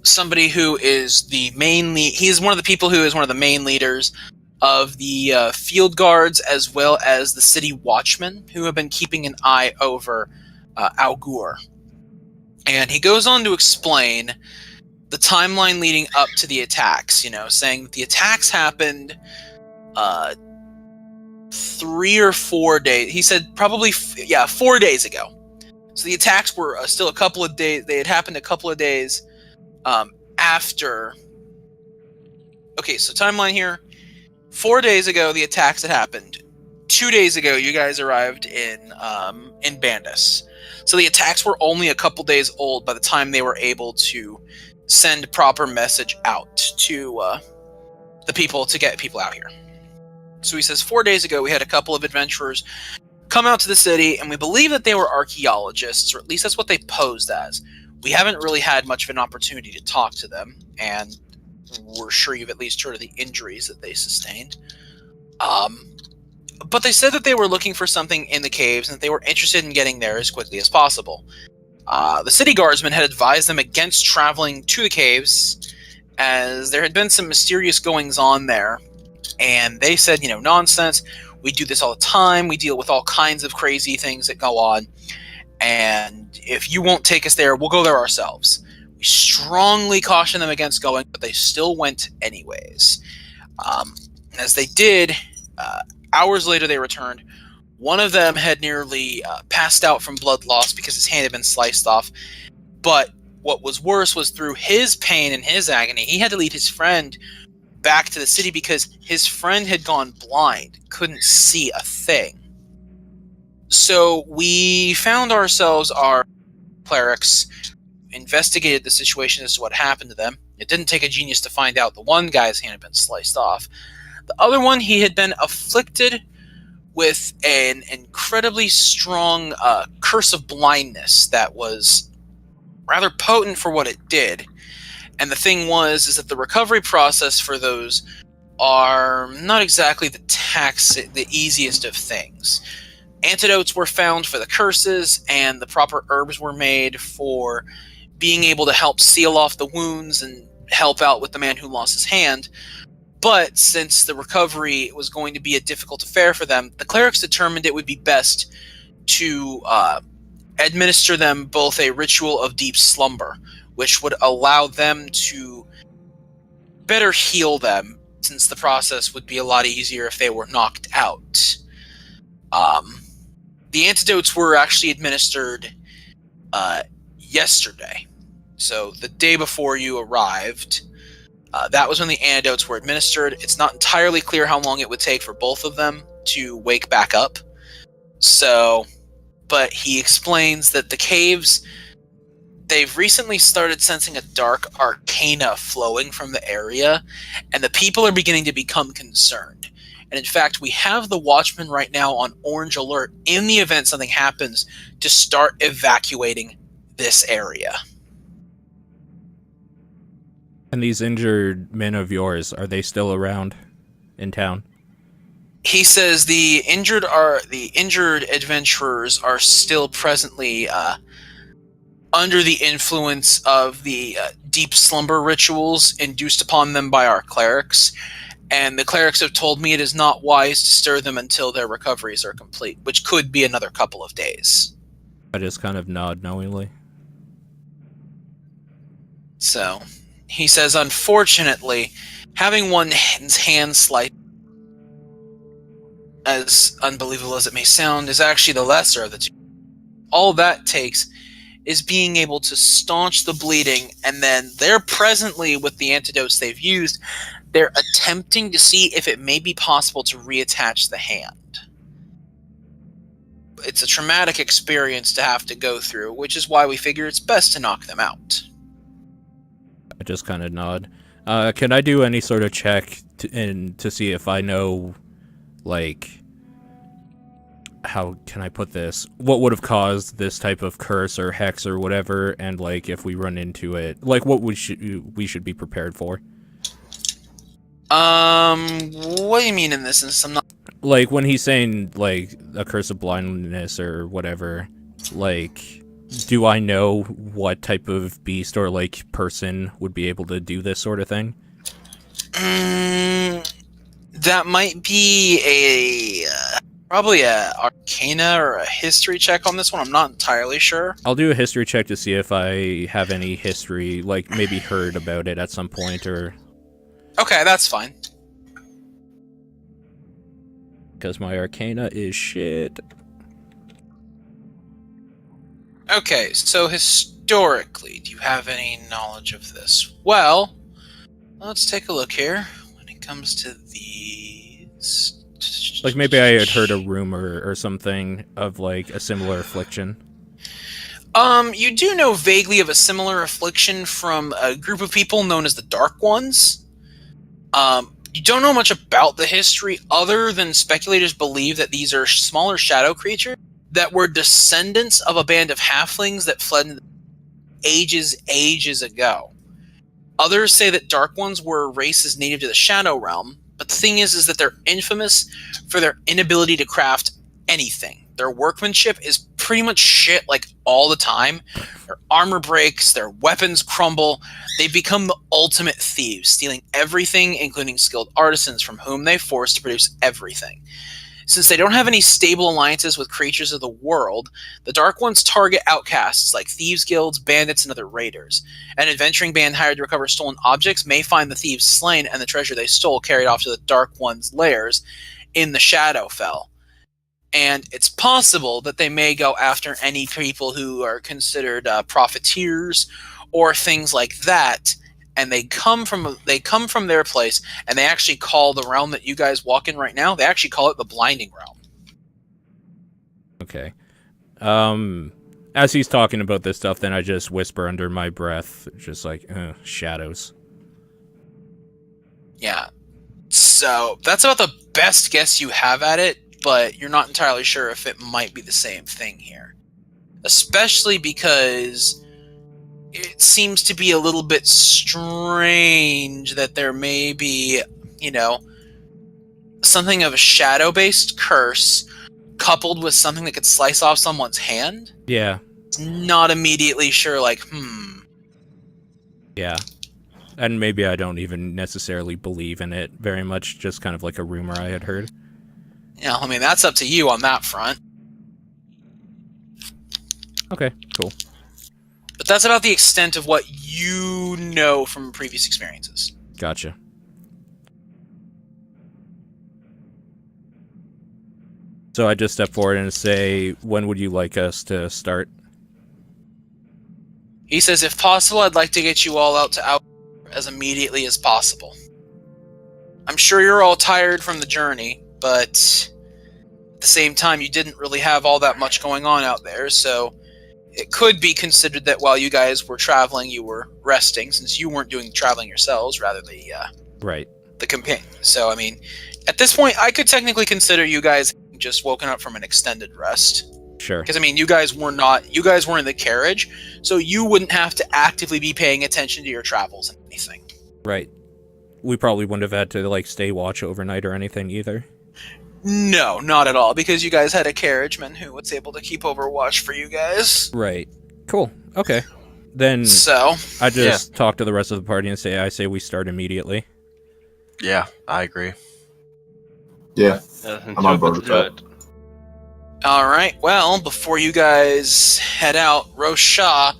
somebody who is the main lead. He's one of the people who is one of the main leaders of the field guards, as well as the city watchmen, who have been keeping an eye over Algur. And he goes on to explain the timeline leading up to the attacks, saying that the attacks happened 3 or 4 days. He said probably, 4 days ago. So the attacks were still a couple of days. They had happened a couple of days after. Okay, so timeline here. 4 days ago, the attacks had happened. 2 days ago, you guys arrived in Bandis. So the attacks were only a couple days old by the time they were able to send proper message out to the people to get people out here. So he says 4 days ago, we had a couple of adventurers come out to the city, and we believe that they were archaeologists, or at least that's what they posed as. We haven't really had much of an opportunity to talk to them, and we're sure you've at least heard of the injuries that they sustained. But they said that they were looking for something in the caves and that they were interested in getting there as quickly as possible. The city guardsmen had advised them against traveling to the caves, as there had been some mysterious goings-on there. And they said, nonsense. We do this all the time. We deal with all kinds of crazy things that go on. And if you won't take us there, we'll go there ourselves. We strongly cautioned them against going, but they still went anyways. As they did, hours later they returned. One of them had nearly passed out from blood loss because his hand had been sliced off. But what was worse was through his pain and his agony, he had to lead his friend back to the city because his friend had gone blind, couldn't see a thing. So we found ourselves our clerics, investigated the situation as to what happened to them. It didn't take a genius to find out the one guy's hand had been sliced off. The other one, he had been afflicted with an incredibly strong curse of blindness that was rather potent for what it did. And the thing is that the recovery process for those are not exactly the easiest of things. Antidotes were found for the curses, and the proper herbs were made for being able to help seal off the wounds and help out with the man who lost his hand. But since the recovery was going to be a difficult affair for them, the clerics determined it would be best to administer them both a ritual of deep slumber, which would allow them to better heal them, since the process would be a lot easier if they were knocked out. The antidotes were actually administered yesterday. So the day before you arrived, that was when the antidotes were administered. It's not entirely clear how long it would take for both of them to wake back up. But he explains that the caves, they've recently started sensing a dark arcana flowing from the area, and the people are beginning to become concerned. And in fact, we have the Watchmen right now on orange alert in the event something happens to start evacuating this area. And these injured men of yours, are they still around in town? He says the injured adventurers are still presently under the influence of the deep slumber rituals induced upon them by our clerics, and the clerics have told me it is not wise to stir them until their recoveries are complete, which could be another couple of days. I just kind of nod knowingly. So, he says, unfortunately, having one's hand sliced, as unbelievable as it may sound, is actually the lesser of the two. All that takes is being able to staunch the bleeding, and then they're presently, with the antidotes they've used, they're attempting to see if it may be possible to reattach the hand. It's a traumatic experience to have to go through, which is why we figure it's best to knock them out. I just kind of nod. Can I do any sort of check to see if I know, like, how can I put this? What would have caused this type of curse or hex or whatever, and like if we run into it, like what we should be prepared for? What do you mean in this instance? I'm not. Like when he's saying like a curse of blindness or whatever, like, do I know what type of beast or like person would be able to do this sort of thing? That might be probably a Arcana or a history check on this one. I'm not entirely sure. I'll do a history check to see if I have any history, like maybe heard about it at some point or... Okay, that's fine. Because my Arcana is shit. Okay, so historically, do you have any knowledge of this? Well, let's take a look here. When it comes to these... Like maybe I had heard a rumor or something of like a similar affliction. You do know vaguely of a similar affliction from a group of people known as the Dark Ones. You don't know much about the history other than speculators believe that these are smaller shadow creatures that were descendants of a band of halflings that fled ages ago. Others say that Dark Ones were races native to the Shadow Realm, But the thing is that they're infamous for their inability to craft anything. Their workmanship is pretty much shit like all the time. Their armor breaks, their weapons crumble. They've become the ultimate thieves, stealing everything, including skilled artisans from whom they force to produce everything. Since they don't have any stable alliances with creatures of the world, the Dark Ones target outcasts like thieves' guilds, bandits, and other raiders. An adventuring band hired to recover stolen objects may find the thieves slain and the treasure they stole carried off to the Dark Ones' lairs in the Shadowfell. And it's possible that they may go after any people who are considered profiteers or things like that. And they come from their place, and they actually call the realm that you guys walk in right now. They actually call it the Blinding Realm. Okay. As he's talking about this stuff, then I just whisper under my breath, just like, shadows. Yeah. So that's about the best guess you have at it, but you're not entirely sure if it might be the same thing here. Especially because it seems to be a little bit strange that there may be, something of a shadow-based curse coupled with something that could slice off someone's hand. Yeah. It's not immediately sure, Yeah. And maybe I don't even necessarily believe in it very much, just kind of like a rumor I had heard. Yeah, I mean, that's up to you on that front. Okay, cool. But that's about the extent of what you know from previous experiences. Gotcha. So I just step forward and say, when would you like us to start? He says, if possible, I'd like to get you all out to out as immediately as possible. I'm sure you're all tired from the journey, but at the same time, you didn't really have all that much going on out there, so it could be considered that while you guys were traveling, you were resting, since you weren't doing the traveling yourselves, rather the companion. So, I mean, at this point, I could technically consider you guys just woken up from an extended rest. Sure. Because, I mean, you guys were in the carriage, so you wouldn't have to actively be paying attention to your travels and anything. Right. We probably wouldn't have had to, stay watch overnight or anything either. No, not at all, because you guys had a carriageman who was able to keep overwatch for you guys. Right. Cool. Okay. Then So I just talk to the rest of the party and I say we start immediately. Yeah, I agree. Yeah, I'm on board with that. Alright, well, before you guys head out, Rosha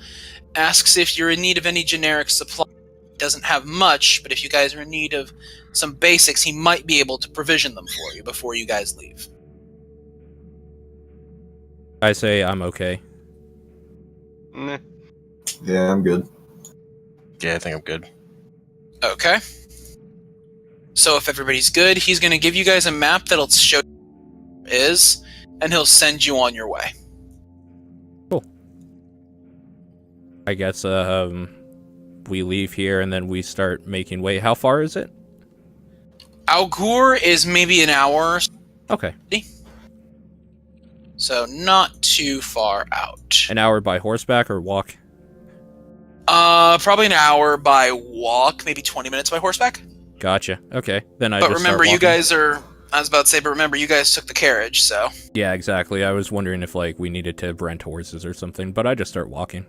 asks if you're in need of any generic supply. He doesn't have much, but if you guys are in need of some basics, he might be able to provision them for you before you guys leave. I say I'm okay. Nah. Yeah, I'm good. Yeah, I think I'm good. Okay. So if everybody's good, he's going to give you guys a map that'll show you where it is, and he'll send you on your way. Cool. I guess we leave here and then we start making way. How far is it? Augur is maybe an hour, Okay. so not too far out. An hour by horseback or walk? Probably an hour by walk, maybe 20 minutes by horseback. Gotcha. Okay. Then I But just remember, start you walking. guys are... I was about to say, but remember, you guys took the carriage, so... Yeah, exactly. I was wondering if we needed to rent horses or something, but I just start walking.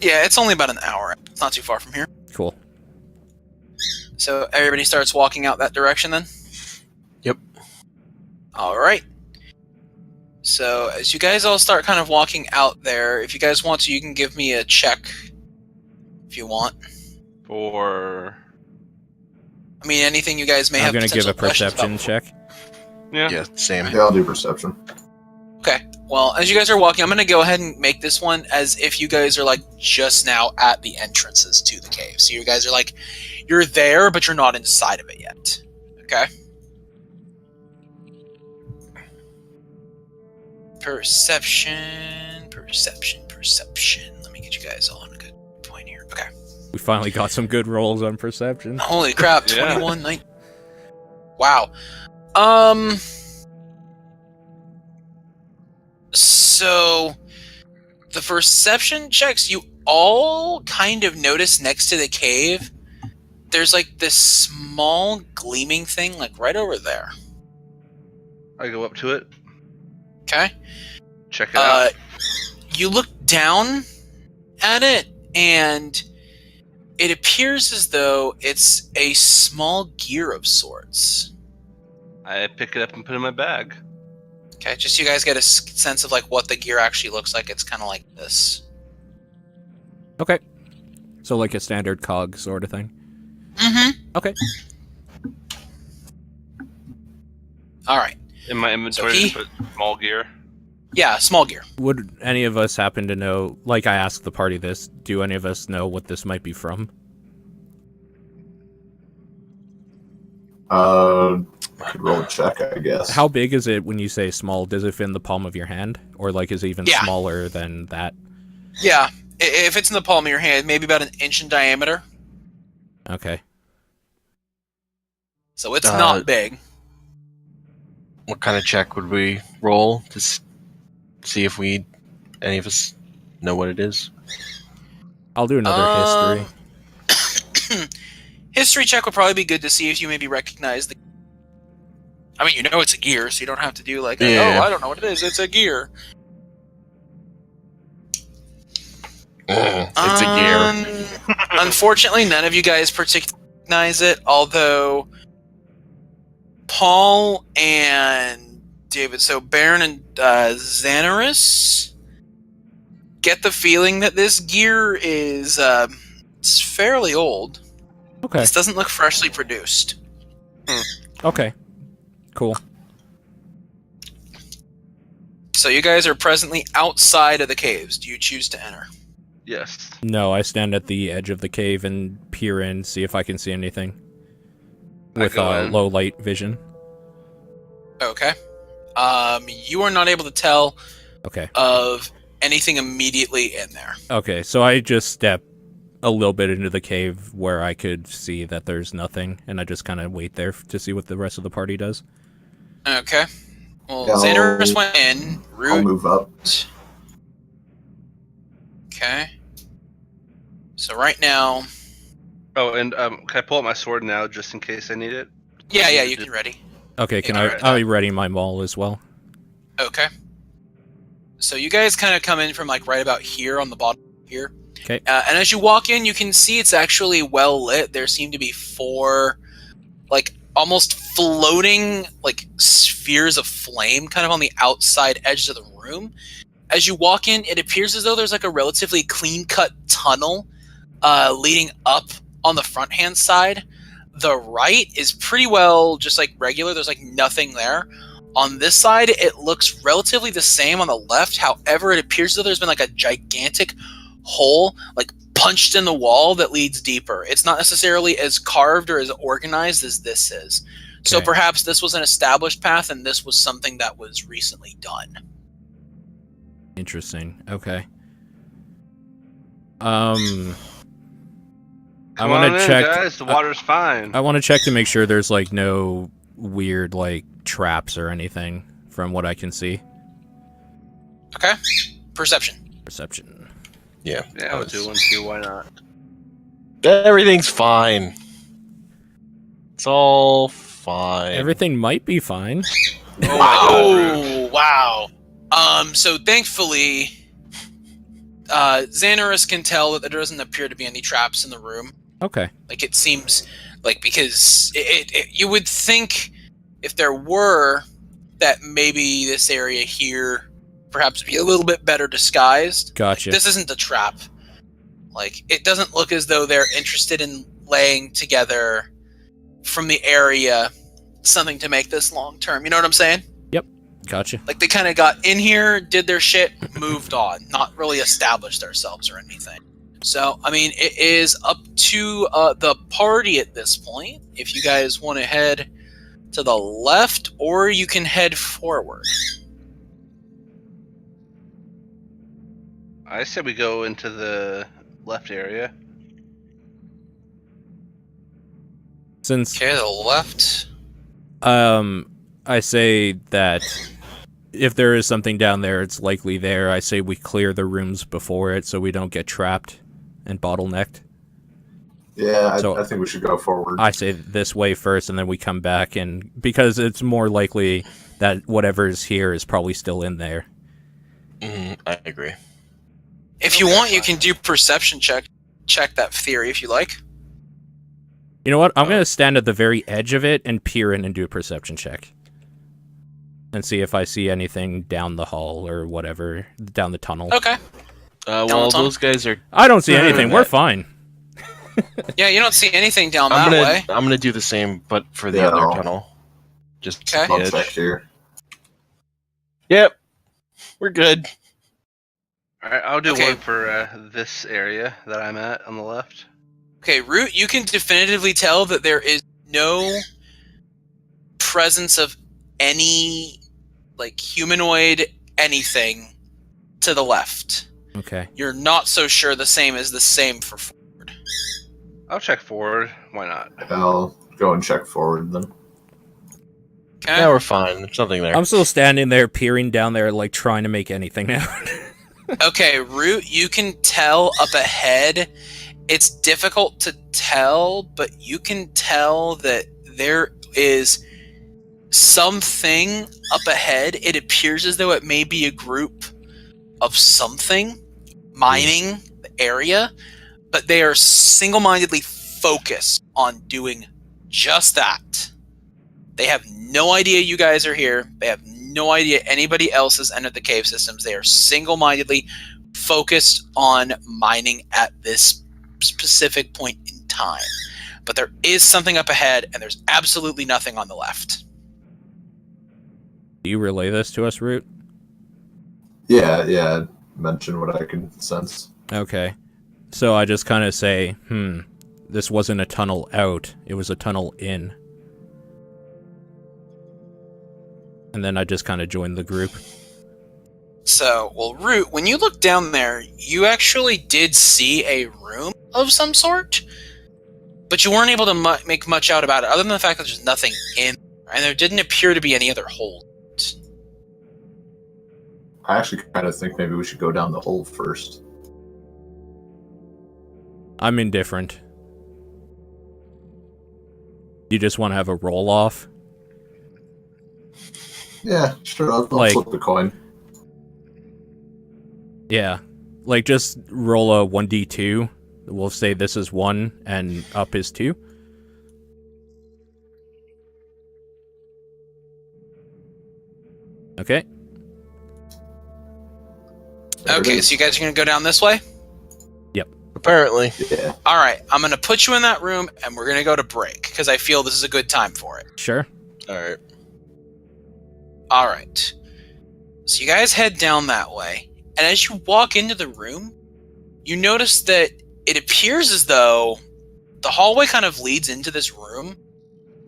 Yeah, it's only about an hour. It's not too far from here. Cool. So everybody starts walking out that direction then? Yep. Alright. So as you guys all start kind of walking out there, if you guys want to, you can give me a check if you want. For I mean, anything you guys may I'm have going to give potential a questions perception about. check. Yeah, same. Yeah, I'll do perception. Okay. Well, as you guys are walking, I'm going to go ahead and make this one as if you guys are just now at the entrances to the cave. So you guys are you're there, but you're not inside of it yet. Okay? Perception. Let me get you guys all on a good point here. Okay. We finally got some good rolls on perception. Holy crap, Yeah. 21, 9. Wow. So, the perception checks, you all kind of notice next to the cave there's like this small gleaming thing like right over there. I go up to it, Okay. check it out. You look down at it, and it appears as though it's a small gear of sorts. I pick it up and put it in my bag. Okay, just so you guys get a sense of like what the gear actually looks like. It's kind of like this. Okay. So like a standard cog sort of thing. Mm-hmm. Okay. All right. In my inventory, So he- just put small gear. Yeah, small gear. Would any of us happen to know, like I asked the party this, do any of us know what this might be from? I could roll a check, I guess. How big is it when you say small? Does it fit in the palm of your hand? Or like is it even Yeah. smaller than that? Yeah, if it's in the palm of your hand, maybe about an inch in diameter. Okay. So it's not big. What kind of check would we roll to see if any of us know what it is? I'll do another history. History check would probably be good to see if you maybe recognize the. I mean, you know it's a gear, so you don't have to do like, Yeah. oh, I don't know what it is. It's a gear. It's a gear. Unfortunately, none of you guys particularly recognize it, although Paul and David, so Baron and Xanaris, get the feeling that this gear is it's fairly old. Okay. This doesn't look freshly produced. Okay. Cool. So you guys are presently outside of the caves. Do you choose to enter? Yes. No, I stand at the edge of the cave and peer in, see if I can see anything. With go in. low light vision. Okay. You are not able to tell Okay. of anything immediately in there. Okay, so I just step a little bit into the cave where I could see that there's nothing, and I just kind of wait there to see what the rest of the party does. Okay. Well, No. Xanaris went in. I'll Root. move up. Okay. So right now... Oh, and can I pull out my sword now, just in case I need it? Yeah, you can ready. Okay, can Alright. I ready my maul as well? Okay. So you guys kind of come in from like right about here on the bottom here. Okay. And as you walk in, you can see it's actually well lit. There seem to be 4, like, almost floating, like, spheres of flame kind of on the outside edges of the room. As you walk in, it appears as though there's, like, a relatively clean-cut tunnel leading up on the front-hand side. The right is pretty well just, like, regular. There's, like, nothing there. On this side, it looks relatively the same on the left. However, it appears as though there's been, like, a gigantic hole like punched in the wall that leads deeper. It's not necessarily as carved or as organized as this is. So Okay. perhaps this was an established path and this was something that was recently done. Interesting. Okay. I Come want on to in, check. guys. The water's fine. I want to check to make sure there's like no weird like traps or anything from what I can see. Okay? Perception. Perception. Yeah. Yeah, I'll do one too. Why not? Everything's fine. It's all fine. Everything might be fine. Oh, wow. So thankfully, Xanaris can tell that there doesn't appear to be any traps in the room. Okay. Like, it seems like, because you would think if there were, that maybe this area here perhaps be a little bit better disguised. Gotcha. This isn't a trap. Like, it doesn't look as though they're interested in laying together from the area something to make this long term. You know what I'm saying? Gotcha. Like, they kind of got in here, did their shit, moved on. Not really established ourselves or anything. So, I mean, it is up to the party at this point. If you guys want to head to the left, or you can head forward. I said we go into the left area. Since Okay, the left. I say that if there is something down there, it's likely there. I say we clear the rooms before it so we don't get trapped and bottlenecked. Yeah, So- I think we should go forward. I say this way first, and then we come back, and because it's more likely that whatever's here is probably still in there. I agree. If you want, you can do perception check that theory if you like. You know what? I'm going to stand at the very edge of it and peer in and do a perception check. And see if I see anything down the hall or whatever, down the tunnel. Okay. Well, tunnel? those guys are. I don't see anything. We're that. fine. Yeah, you don't see anything down I'm that gonna. way. I'm gonna do the same, but for the Yeah. other tunnel. Just Okay. the I'll edge. check here. Yep. We're good. All right, I'll do Okay. one for this area that I'm at on the left. Okay, Root, you can definitively tell that there is no presence of any, like, humanoid anything to the left. Okay. You're not so sure the same is the same for forward. I'll check forward. Why not? I'll go and check forward then. Okay? Now we're fine. There's nothing there. I'm still standing there, peering down there, like, trying to make anything out. Okay, Root, you can tell up ahead. It's difficult to tell, but you can tell that there is something up ahead. It appears as though it may be a group of something mining the area, but they are single-mindedly focused on doing just that. They have no idea you guys are here. They have no idea anybody else has entered the cave systems. They are single-mindedly focused on mining at this specific point in time. But there is something up ahead, and there's absolutely nothing on the left. Do you relay this to us, Root? Yeah. Mention what I can sense. Okay. So I just kind of say, this wasn't a tunnel out, it was a tunnel in. And then I just kind of join the group. So, well, Root, when you look down there, you actually did see a room of some sort, but you weren't able to make much out about it, other than the fact that there's nothing in there, and there didn't appear to be any other holes. I actually kind of think maybe we should go down the hole first. I'm indifferent. You just want to have a roll-off? Yeah, sure. I'll Like- flip the coin. Yeah. Like, just roll a 1d2. We'll say this is 1, and up is 2. Okay. There it Okay, is. so you guys are going to go down this way? Apparently. Yeah. Alright, I'm going to put you in that room, and we're going to go to break, because I feel this is a good time for it. Sure. All right. Alright. So you guys head down that way, and as you walk into the room, you notice that it appears as though the hallway kind of leads into this room,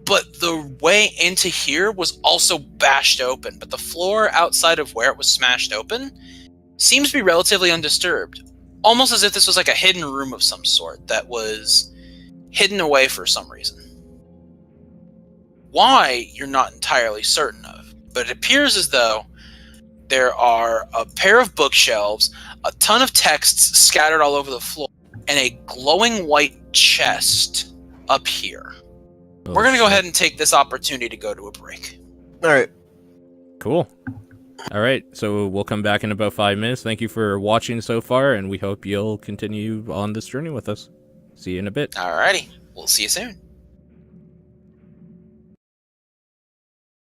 but the way into here was also bashed open, but the floor outside of where it was smashed open seems to be relatively undisturbed. Almost as if this was like a hidden room of some sort that was hidden away for some reason. Why, you're not entirely certain of, but it appears as though there are a pair of bookshelves, a ton of texts scattered all over the floor, and a glowing white chest up here. Oh, We're going to go shit. ahead and take this opportunity to go to a break. All right. Cool. All right, so we'll come back in about 5 minutes. Thank you for watching so far, and we hope you'll continue on this journey with us. See you in a bit. Alrighty, we'll see you soon.